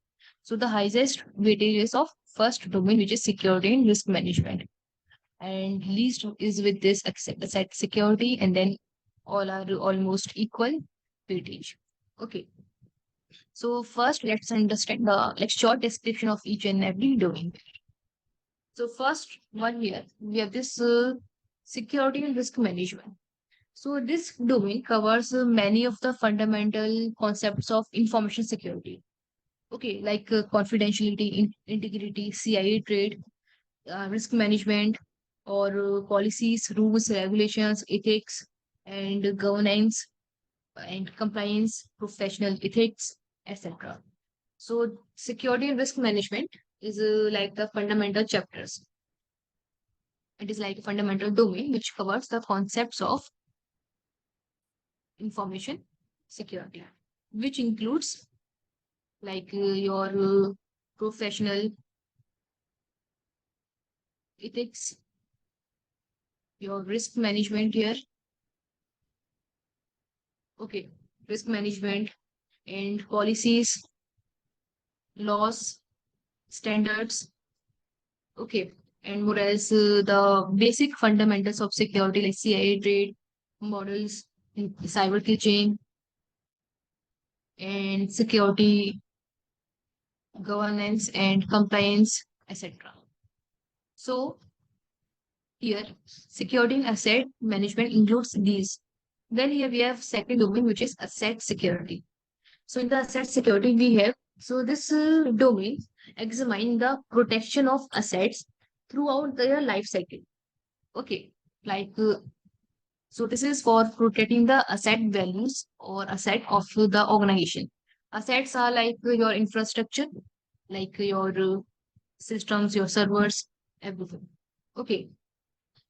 So the highest weightage is of first domain, which is security and risk management, and least is with this asset security, and then all are almost equal weightage. Okay. So first, let's understand the like short description of each and every domain. So first one here, we have this security and risk management. So this domain covers many of the fundamental concepts of information security. Okay, like confidentiality, integrity, CIA trade, risk management, or policies, rules, regulations, ethics, and governance and compliance, professional ethics, etc. So security and risk management is like the fundamental chapters. It is like a fundamental domain which covers the concepts of information security, which includes like your professional ethics, your risk management here. Okay, risk management and policies, laws, standards. Okay, and what else? The basic fundamentals of security like CIA trade models, cyber kill chain, and security governance and compliance, etc. So here, security and asset management includes these. Then here we have second domain, which is asset security. So in the asset security, we have so this domain examine the protection of assets throughout their life cycle. Okay, like so this is for protecting the asset values or asset of the organization. Assets are like your infrastructure, like your systems, your servers, everything. Okay,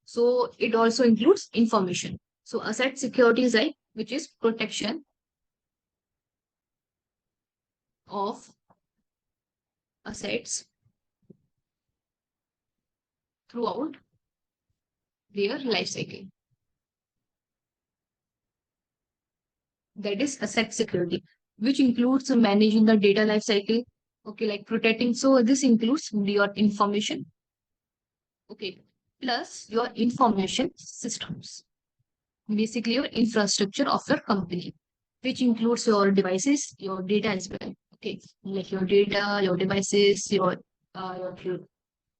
so it also includes information. So asset security is like which is protection of assets throughout their life cycle. That is asset security, which includes managing the data life cycle. Okay, like protecting. So this includes your information. Okay, plus your information systems. Basically, your infrastructure of your company, which includes your devices, your data as well. Okay, like your data, your devices, your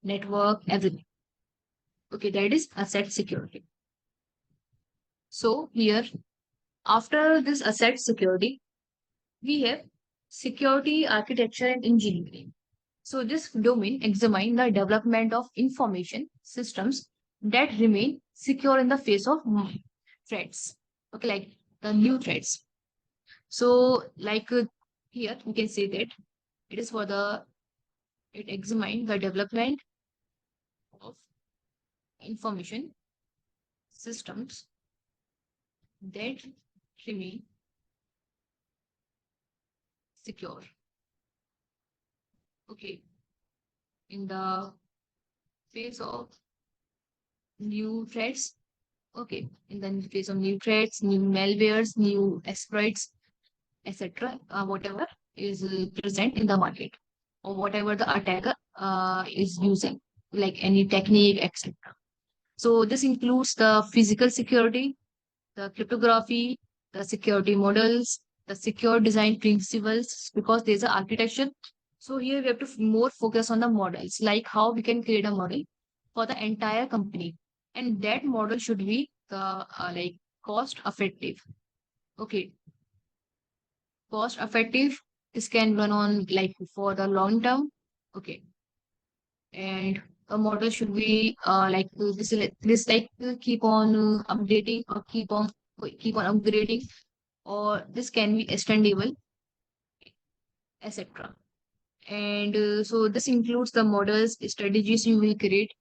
network, everything. Okay, that is asset security. So here, after this asset security, we have security architecture and engineering. So this domain examines the development of information systems that remain secure in the face of threats. Okay, like the new threats. So like here we can say that it is for the it examines the development of information systems that remain secure. Okay. In the face of new threats, okay, in the face of new threats, new malwares, new exploits, etc., whatever is present in the market, or whatever the attacker is using, like any technique, etc. So this includes the physical security, the cryptography, the security models, the secure design principles, because there's an architecture. So here we have to more focus on the models, like how we can create a model for the entire company, and that model should be the like cost effective. Okay, cost effective. This can run on like for the long term. Okay, and a model should be this like keep on updating, or keep on upgrading, or this can be extendable, etc. And so this includes the models strategies you will create.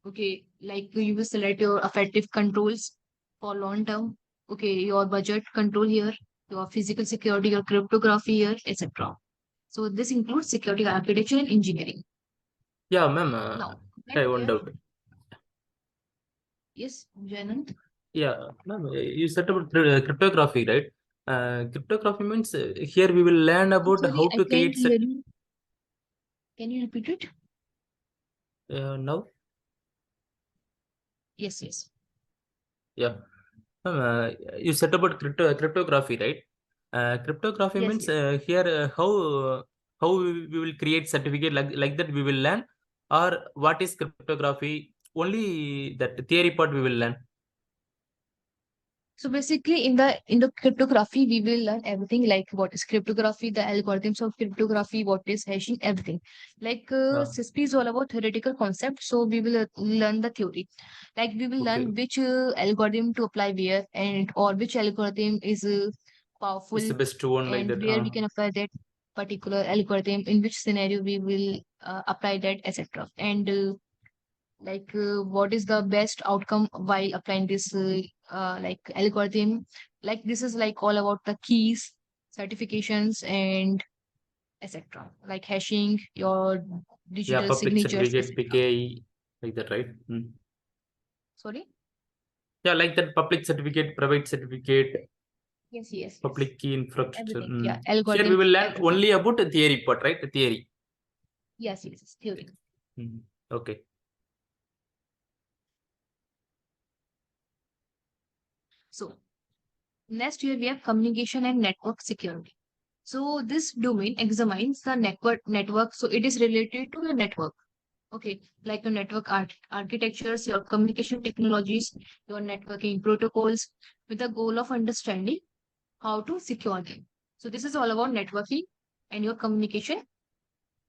Okay, like you will select your effective controls for long term. Okay, your budget control here, your physical security, your cryptography here, etc. So this includes security architecture and engineering. Yeah, ma'am. Now, I next here, wonder. yes, Janant. Yeah, ma'am. You said about cryptography, right? Cryptography means here we will learn I'm about sorry, how I to can't create hear you. Can you repeat it? now. Yes, yes, Yeah. You said about cryptography, right? Cryptography yes, means yes. here how we will create certificate like that we will learn, or what is cryptography? Only that theory part we will learn. So basically, in the cryptography, we will learn everything, like what is cryptography, the algorithms of cryptography, what is hashing, everything. Like CISSP is all about theoretical concept, so we will learn the theory. Like we will Okay, learn which algorithm to apply where, and or which algorithm is it's powerful, the best one like and that. where we can apply that particular algorithm, in which scenario we will apply that, etc. And like what is the best outcome while applying this like algorithm. Like this is like all about the keys, certifications, and etc., like hashing your Yeah, digital public signatures, certificate, etc. PKI, like that, right? Sorry. Yeah, like that public certificate, private certificate, Yes, yes, yes. public key infrastructure. Everything, yeah, Here we algorithm, will learn everything. only about the theory part, right? The theory. Yes, yes, yes, theory. Okay. So next here we have communication and network security. So this domain examines the network, so it is related to the network. Okay, like your network architectures, your communication technologies, your networking protocols, with the goal of understanding how to secure them. So this is all about networking and your communication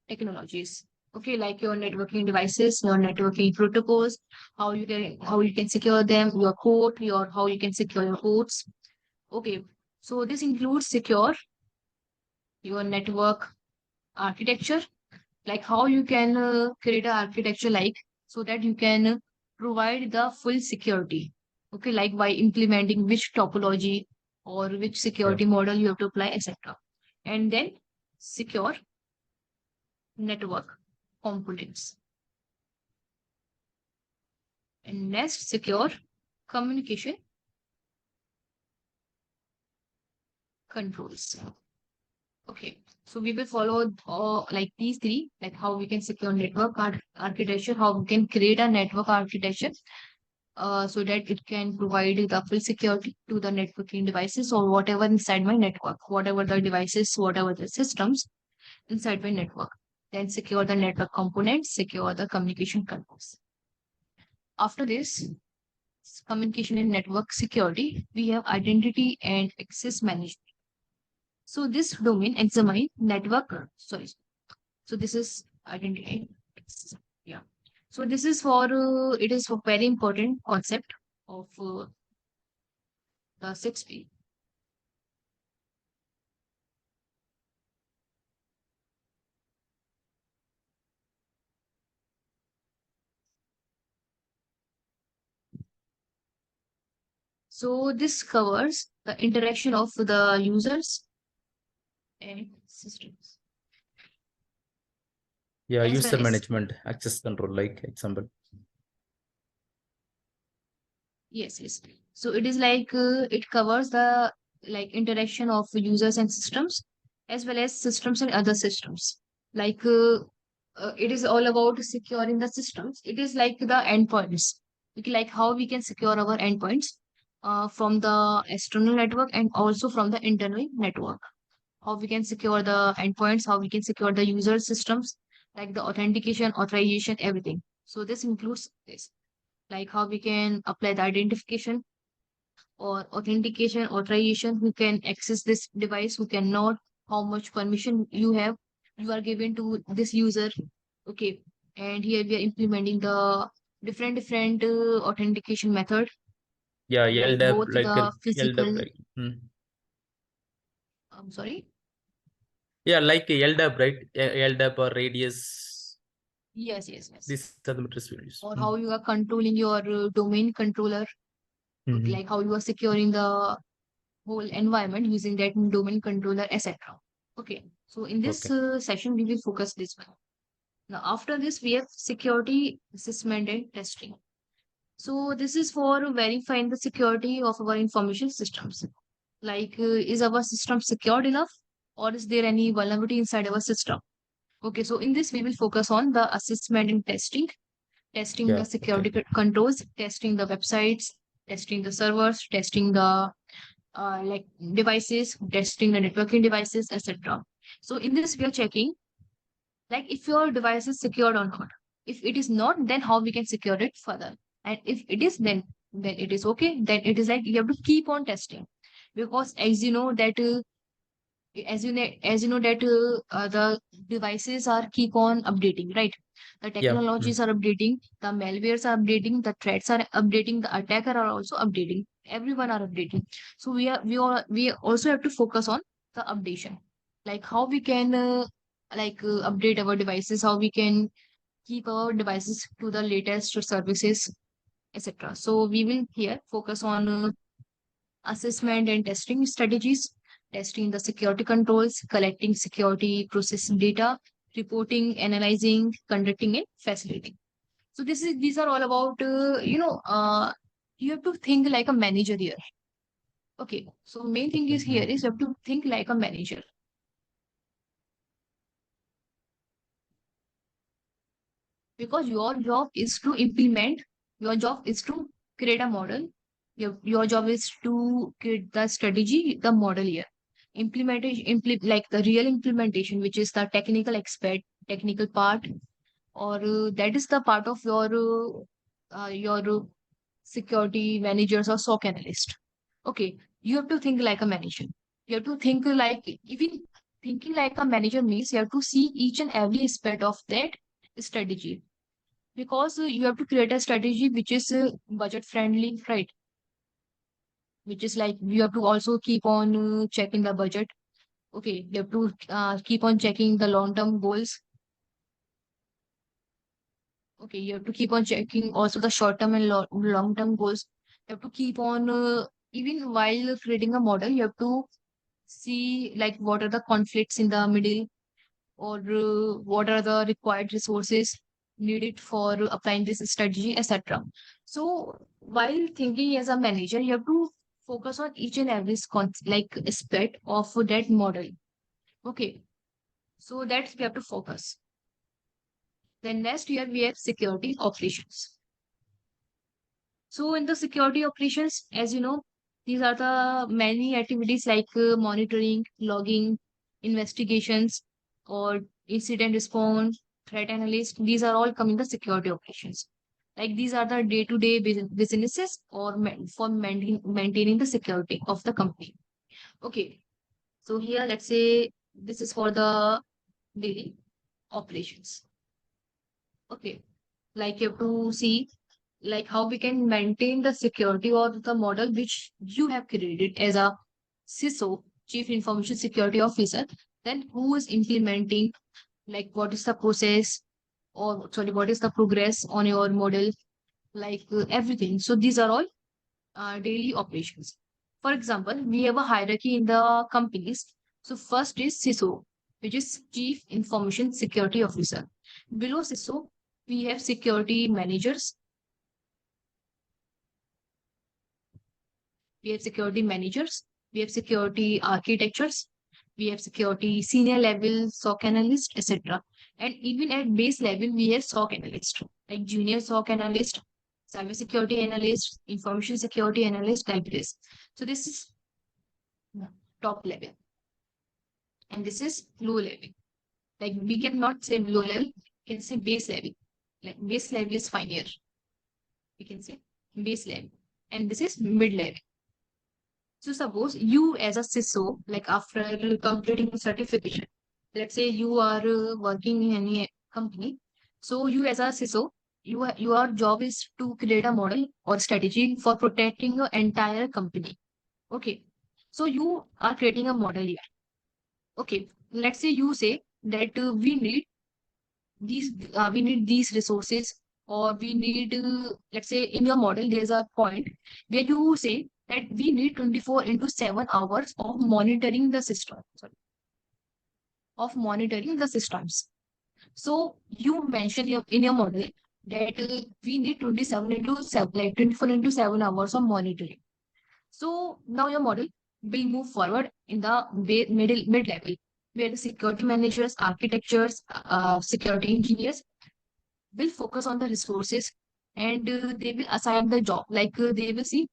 technologies. Okay, like your networking devices, your networking protocols, how you can secure them, your code, your how you can secure your codes. Okay, so this includes secure your network architecture, like how you can create an architecture like, so that you can provide the full security. Okay, like by implementing which topology or which Yeah. security model you have to apply, etc. And then secure network components, and next secure communication controls. Okay, so we will follow like these three, like how we can secure network architecture, how we can create a network architecture, so that it can provide the full security to the networking devices or whatever inside my network, whatever the devices, whatever the systems inside my network. Then secure the network components, secure the communication controls. After this, communication and network security, we have identity and access management. So this domain examine network, sorry. So this is identity. Yeah. So this is for, it is for very important concept of the 6P. So this covers the interaction of the users, and systems. Yeah, As user well as, management, access control, like example. yes. So it is like it covers the like interaction of users and systems, as well as systems and other systems. Like it is all about securing the systems. It is like the endpoints, like how we can secure our endpoints from the external network and also from the internal network. How we can secure the endpoints, how we can secure the user systems, like the authentication, authorization, everything. So this includes this, like how we can apply the identification or authentication, authorization, who can access this device, who cannot, how much permission you are given to this user. Okay. And here we are implementing the different authentication method, Yeah, like LDAP, both like the LDAP, physical, like I'm sorry. yeah, like LDAP, right? LDAP or radius. Yes. These are the metrics we use. Or how you are controlling your domain controller, okay, like how you are securing the whole environment using that domain controller, etc. Okay, so in this Okay. session, we will focus this one. Now, after this, we have security assessment and testing. So this is for verifying the security of our information systems. Like, is our system secured enough, or is there any vulnerability inside our system? Okay, so in this, we will focus on the assessment and testing, testing the Yeah. security Okay. controls, testing the websites, testing the servers, testing the like devices, testing the networking devices, etc. So in this, we are checking like if your device is secured or not. If it is not, then how we can secure it further. And if it is, then it is okay. Then it is like you have to keep on testing, because as you know that that the devices are keep on updating, right? The Yeah. technologies are updating, the malwares are updating, the threats are updating, the attacker are also updating, everyone are updating. So we also have to focus on the updation, like how we can update our devices, how we can keep our devices to the latest services, etc. So we will here focus on assessment and testing strategies, testing the security controls, collecting security process data, reporting, analyzing, conducting, and facilitating. So these are all about you have to think like a manager here. Okay, so main thing is here is you have to think like a manager, because your job is to implement, your job is to create a model, your job is to create the strategy, the model here. Implementation, like the real implementation, which is the technical expert, technical part, or that is the part of your security managers or SOC analyst. Okay, you have to think like a manager. You have to think like, even thinking like a manager means you have to see each and every aspect of that strategy, because you have to create a strategy which is budget friendly, right? Which is like you have to also keep on checking the budget. Okay, you have to keep on checking the long term goals. Okay, you have to keep on checking also the short term and long term goals. You have to keep on even while creating a model, you have to see like what are the conflicts in the middle, or what are the required resources needed for applying this strategy, etc. So while thinking as a manager, you have to focus on each and every like aspect of that model. Okay, so that's we have to focus. Then next year we have security operations. So in the security operations, as you know, these are the many activities like monitoring, logging, investigations, or incident response, threat analyst. These are all coming the security operations. Like these are the day-to-day businesses or for maintaining the security of the company. Okay, so here let's say this is for the daily operations. Okay, like you have to see like how we can maintain the security of the model which you have created as a CISO, Chief Information Security Officer. Then who is implementing, like what is the process, or sorry, what is the progress on your model, like everything. So these are all daily operations. For example, we have a hierarchy in the companies. So first is CISO, which is Chief Information Security Officer. Below CISO, we have security managers. We have security managers. We have security architectures. We have security senior level SOC analyst, etc. And even at base level, we have SOC analyst, like junior SOC analyst, cybersecurity analyst, information security analyst, like this. So this is top level, and this is low level. Like we cannot say low level, we can say base level. Like base level is fine here. We can say base level, and this is mid level. So suppose you as a CISO, like after completing certification, let's say you are working in any company. So you as a CISO, your job is to create a model or strategy for protecting your entire company. Okay. So you are creating a model here. Okay. Let's say you say that we need these resources, or we need let's say in your model there's a point where you say that we need 24 into 7 hours of monitoring the system, sorry, of monitoring the systems. So you mention in your model that we need 27 into 7, like 24 into 7 hours of monitoring. So now your model will move forward in the mid level, where the security managers, architectures, security engineers will focus on the resources, and they will assign the job. Like they will see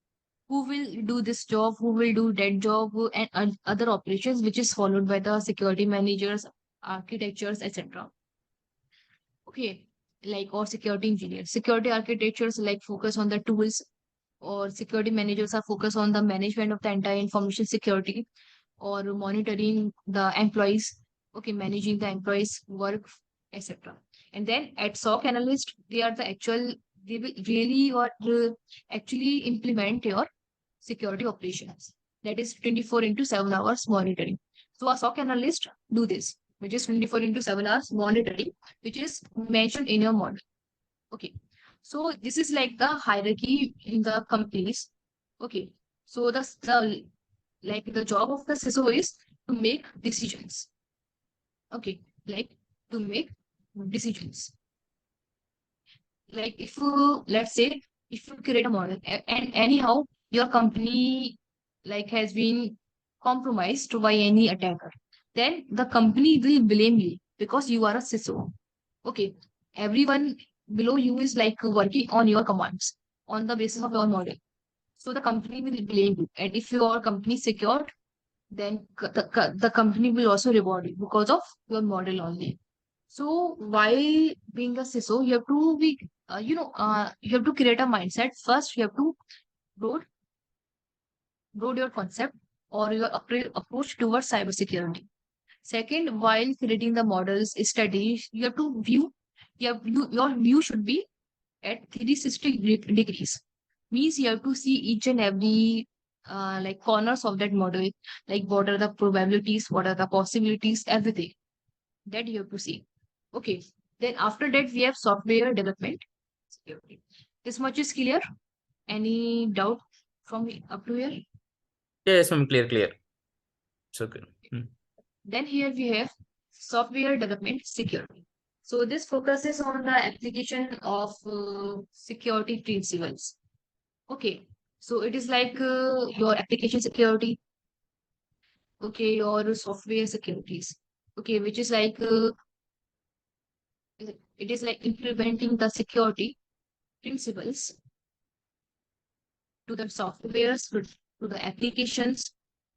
who will do this job, who will do that job, and other operations, which is followed by the security managers, architectures, etc. Okay, like or security engineers. Security architectures like focus on the tools, or security managers are focused on the management of the entire information security, or monitoring the employees, okay, managing the employees' work, etc. And then at SOC analyst, they are the actual, they will really or actually implement your security operations. That is 24 into 7 hours monitoring. So a SOC analyst do this, which is 24 into 7 hours monitoring, which is mentioned in your model. Okay. So this is like the hierarchy in the companies. Okay. So the like the job of the CISO is to make decisions. Okay, like to make decisions. Like if you, let's say, if you create a model and anyhow your company like has been compromised by any attacker, then the company will blame you because you are a CISO. Okay, everyone below you is like working on your commands on the basis of your model. So the company will blame you, and if your company is secured, then the company will also reward you because of your model only. So while being a CISO, you have to be, you have to create a mindset. First, you have to broad, broad your concept or your approach towards cybersecurity. Second, while creating the models, studies, you have to view, your view should be at 360 degrees. Means you have to see each and every like corners of that model, like what are the probabilities, what are the possibilities, everything that you have to see. Okay. Then after that, we have software development security. This much is clear. Any doubt from up to here? Yes, ma'am. Clear. It's okay. Then here we have software development security. So this focuses on the application of security principles. Okay. So it is like your application security. Okay, your software securities. Okay, which is like it is like implementing the security principles to the softwares, to the applications.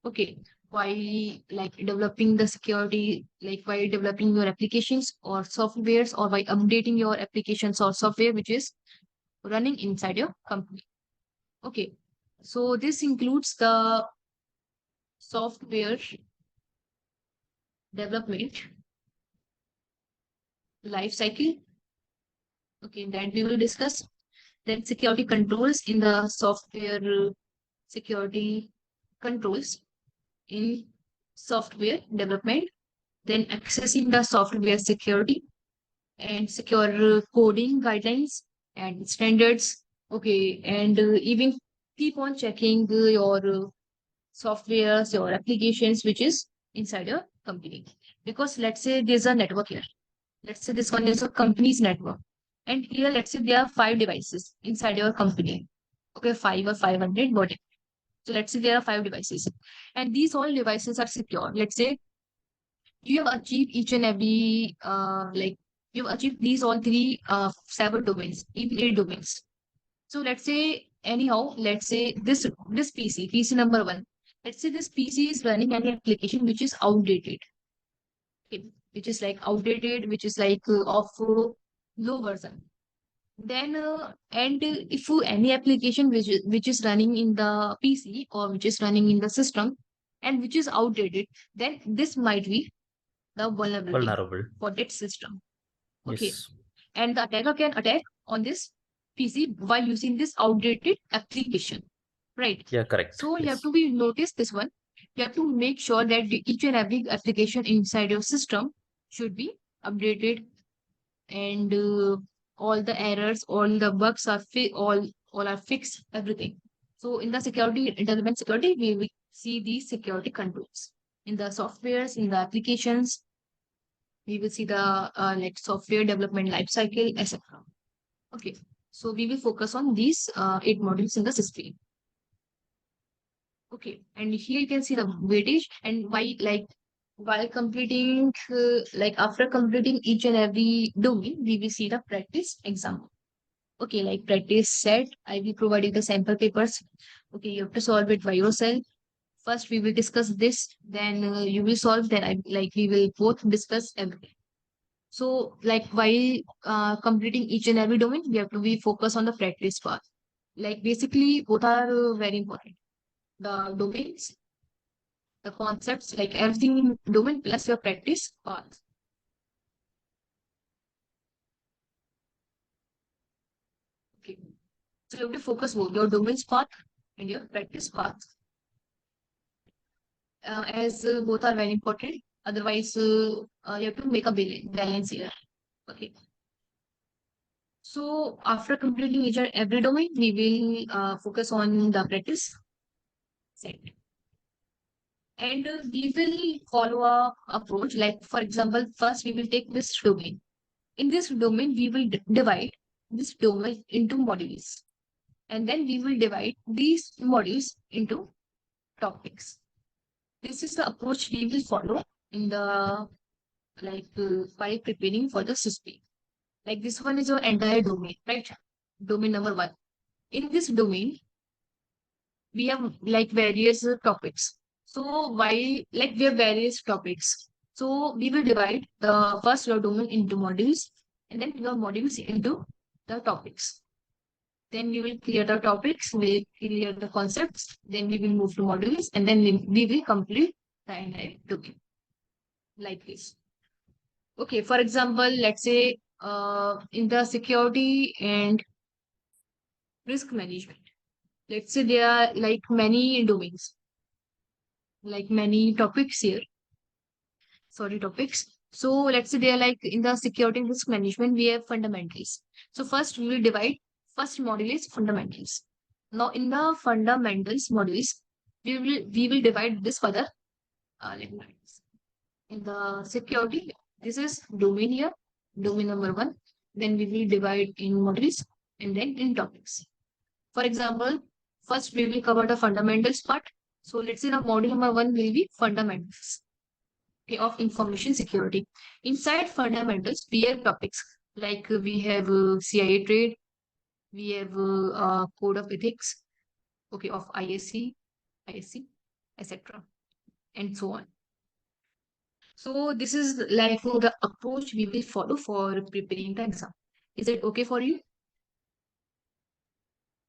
Okay, while like developing the security, like while developing your applications or softwares, or by updating your applications or software which is running inside your company. Okay, so this includes the software development life cycle. Okay, that we will discuss. Then security controls in the software security controls in software development, then accessing the software security and secure coding guidelines and standards. Okay, and even keep on checking your softwares, your applications, which is inside your company. Because let's say there's a network here. Let's say this one is a company's network. And here, let's say there are 5 devices inside your company. Okay, 5 or 500, whatever. So let's say there are 5 devices. And these all devices are secure. Let's say you have achieved each and every, you've achieved these all three 7 domains, even 8 domains. So let's say anyhow, let's say this PC number 1. Let's say this PC is running an application which is outdated, okay, which is like outdated, which is like of low version. Then and if any application which is running in the PC or which is running in the system and which is outdated, then this might be the vulnerability Vulnerable. for that system. Okay. Yes. And the attacker can attack on this PC while using this outdated application. Right. Yeah, correct. So you have Yes. to notice this one. You have to make sure that each and every application inside your system should be updated, and all the errors, all the bugs are all are fixed, everything. So in the security, development security, we will see these security controls in the softwares, in the applications. We will see the like software development lifecycle, etc. Okay, so we will focus on these 8 modules in the SISSP. Okay, and here you can see the weightage and why, like while completing, like after completing each and every domain, we will see the practice exam. Okay, like practice set, I will provide you the sample papers. Okay, you have to solve it by yourself. First, we will discuss this, then you will solve, then we will both discuss everything. So, like while completing each and every domain, we have to be focused on the practice part. Like basically, both are very important. The domains, the concepts, like everything in domain plus your practice part. Okay. So you have to focus both your domains part and your practice part. As both are very important. Otherwise, you have to make a balance here. Okay. So after completing each and every domain, we will focus on the practice set. And we will follow a approach. Like for example, first we will take this domain. In this domain, we will divide this domain into modules. And then we will divide these modules into topics. This is the approach we will follow in the while preparing for the SISSP. Like this one is your entire domain, right? Domain number 1. In this domain, we have like various topics. So why like we have various topics. So we will divide the first your domain into modules and then your modules into the topics. Then we will clear the topics, we will clear the concepts, then we will move to modules, and then we will complete the entire domain like this. Okay, for example, let's say in the security and risk management, let's say there are like many domains, like many topics here. Sorry, topics. So let's say they are like in the security and risk management, we have fundamentals. So first we will divide, first module is fundamentals. Now in the fundamentals modules, we will divide this further. In the security, this is domain here, domain number 1. Then we will divide in modules and then in topics. For example, first we will cover the fundamentals part. So let's say the module number 1 will be fundamentals of information security. Inside fundamentals, we have topics like we have CIA trade, we have code of ethics, okay, of ISC, etc., and so on. So this is like the approach we will follow for preparing the exam. Is it okay for you?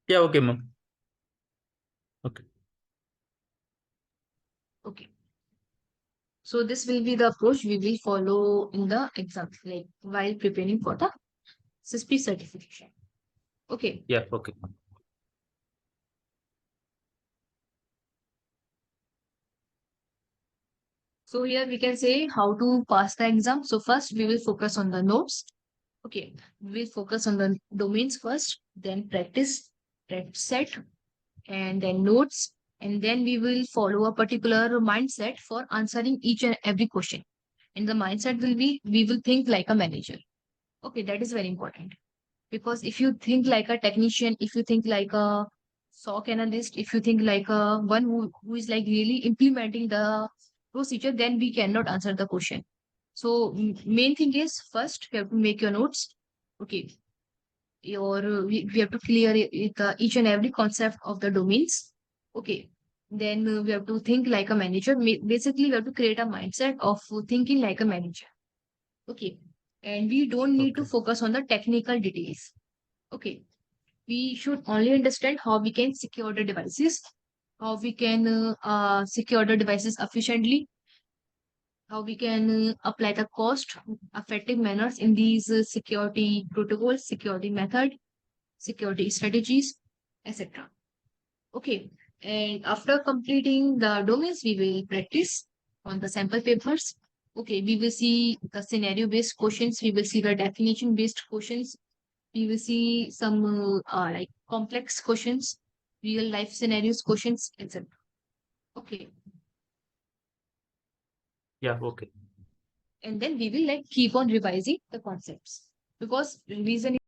Yeah, okay, ma'am. Okay. Okay. So this will be the approach we will follow in the exam, like while preparing for the CISSP certification. Okay. Yeah, okay. So here we can say how to pass the exam. So first we will focus on the notes. Okay, we will focus on the domains first, then practice set, and then notes, And then we will follow a particular mindset for answering each and every question. And the mindset will be, we will think like a manager. Okay, that is very important. Because if you think like a technician, if you think like a SOC analyst, if you think like a one who is like really implementing the procedure, then we cannot answer the question. So main thing is, first you have to make your notes. Okay, we have to clear each and every concept of the domains. Okay, then we have to think like a manager. Basically, we have to create a mindset of thinking like a manager. Okay, and we don't need to Okay. focus on the technical details. Okay, we should only understand how we can secure the devices, how we can secure the devices efficiently, how we can apply the cost effective manners in these security protocols, security method, security strategies, etc. Okay, and after completing the domains, we will practice on the sample papers. Okay, we will see the scenario based questions, we will see the definition based questions, we will see some like complex questions, real life scenarios questions, etc. Okay, Yeah, okay. and then we will like keep on revising the concepts, because revision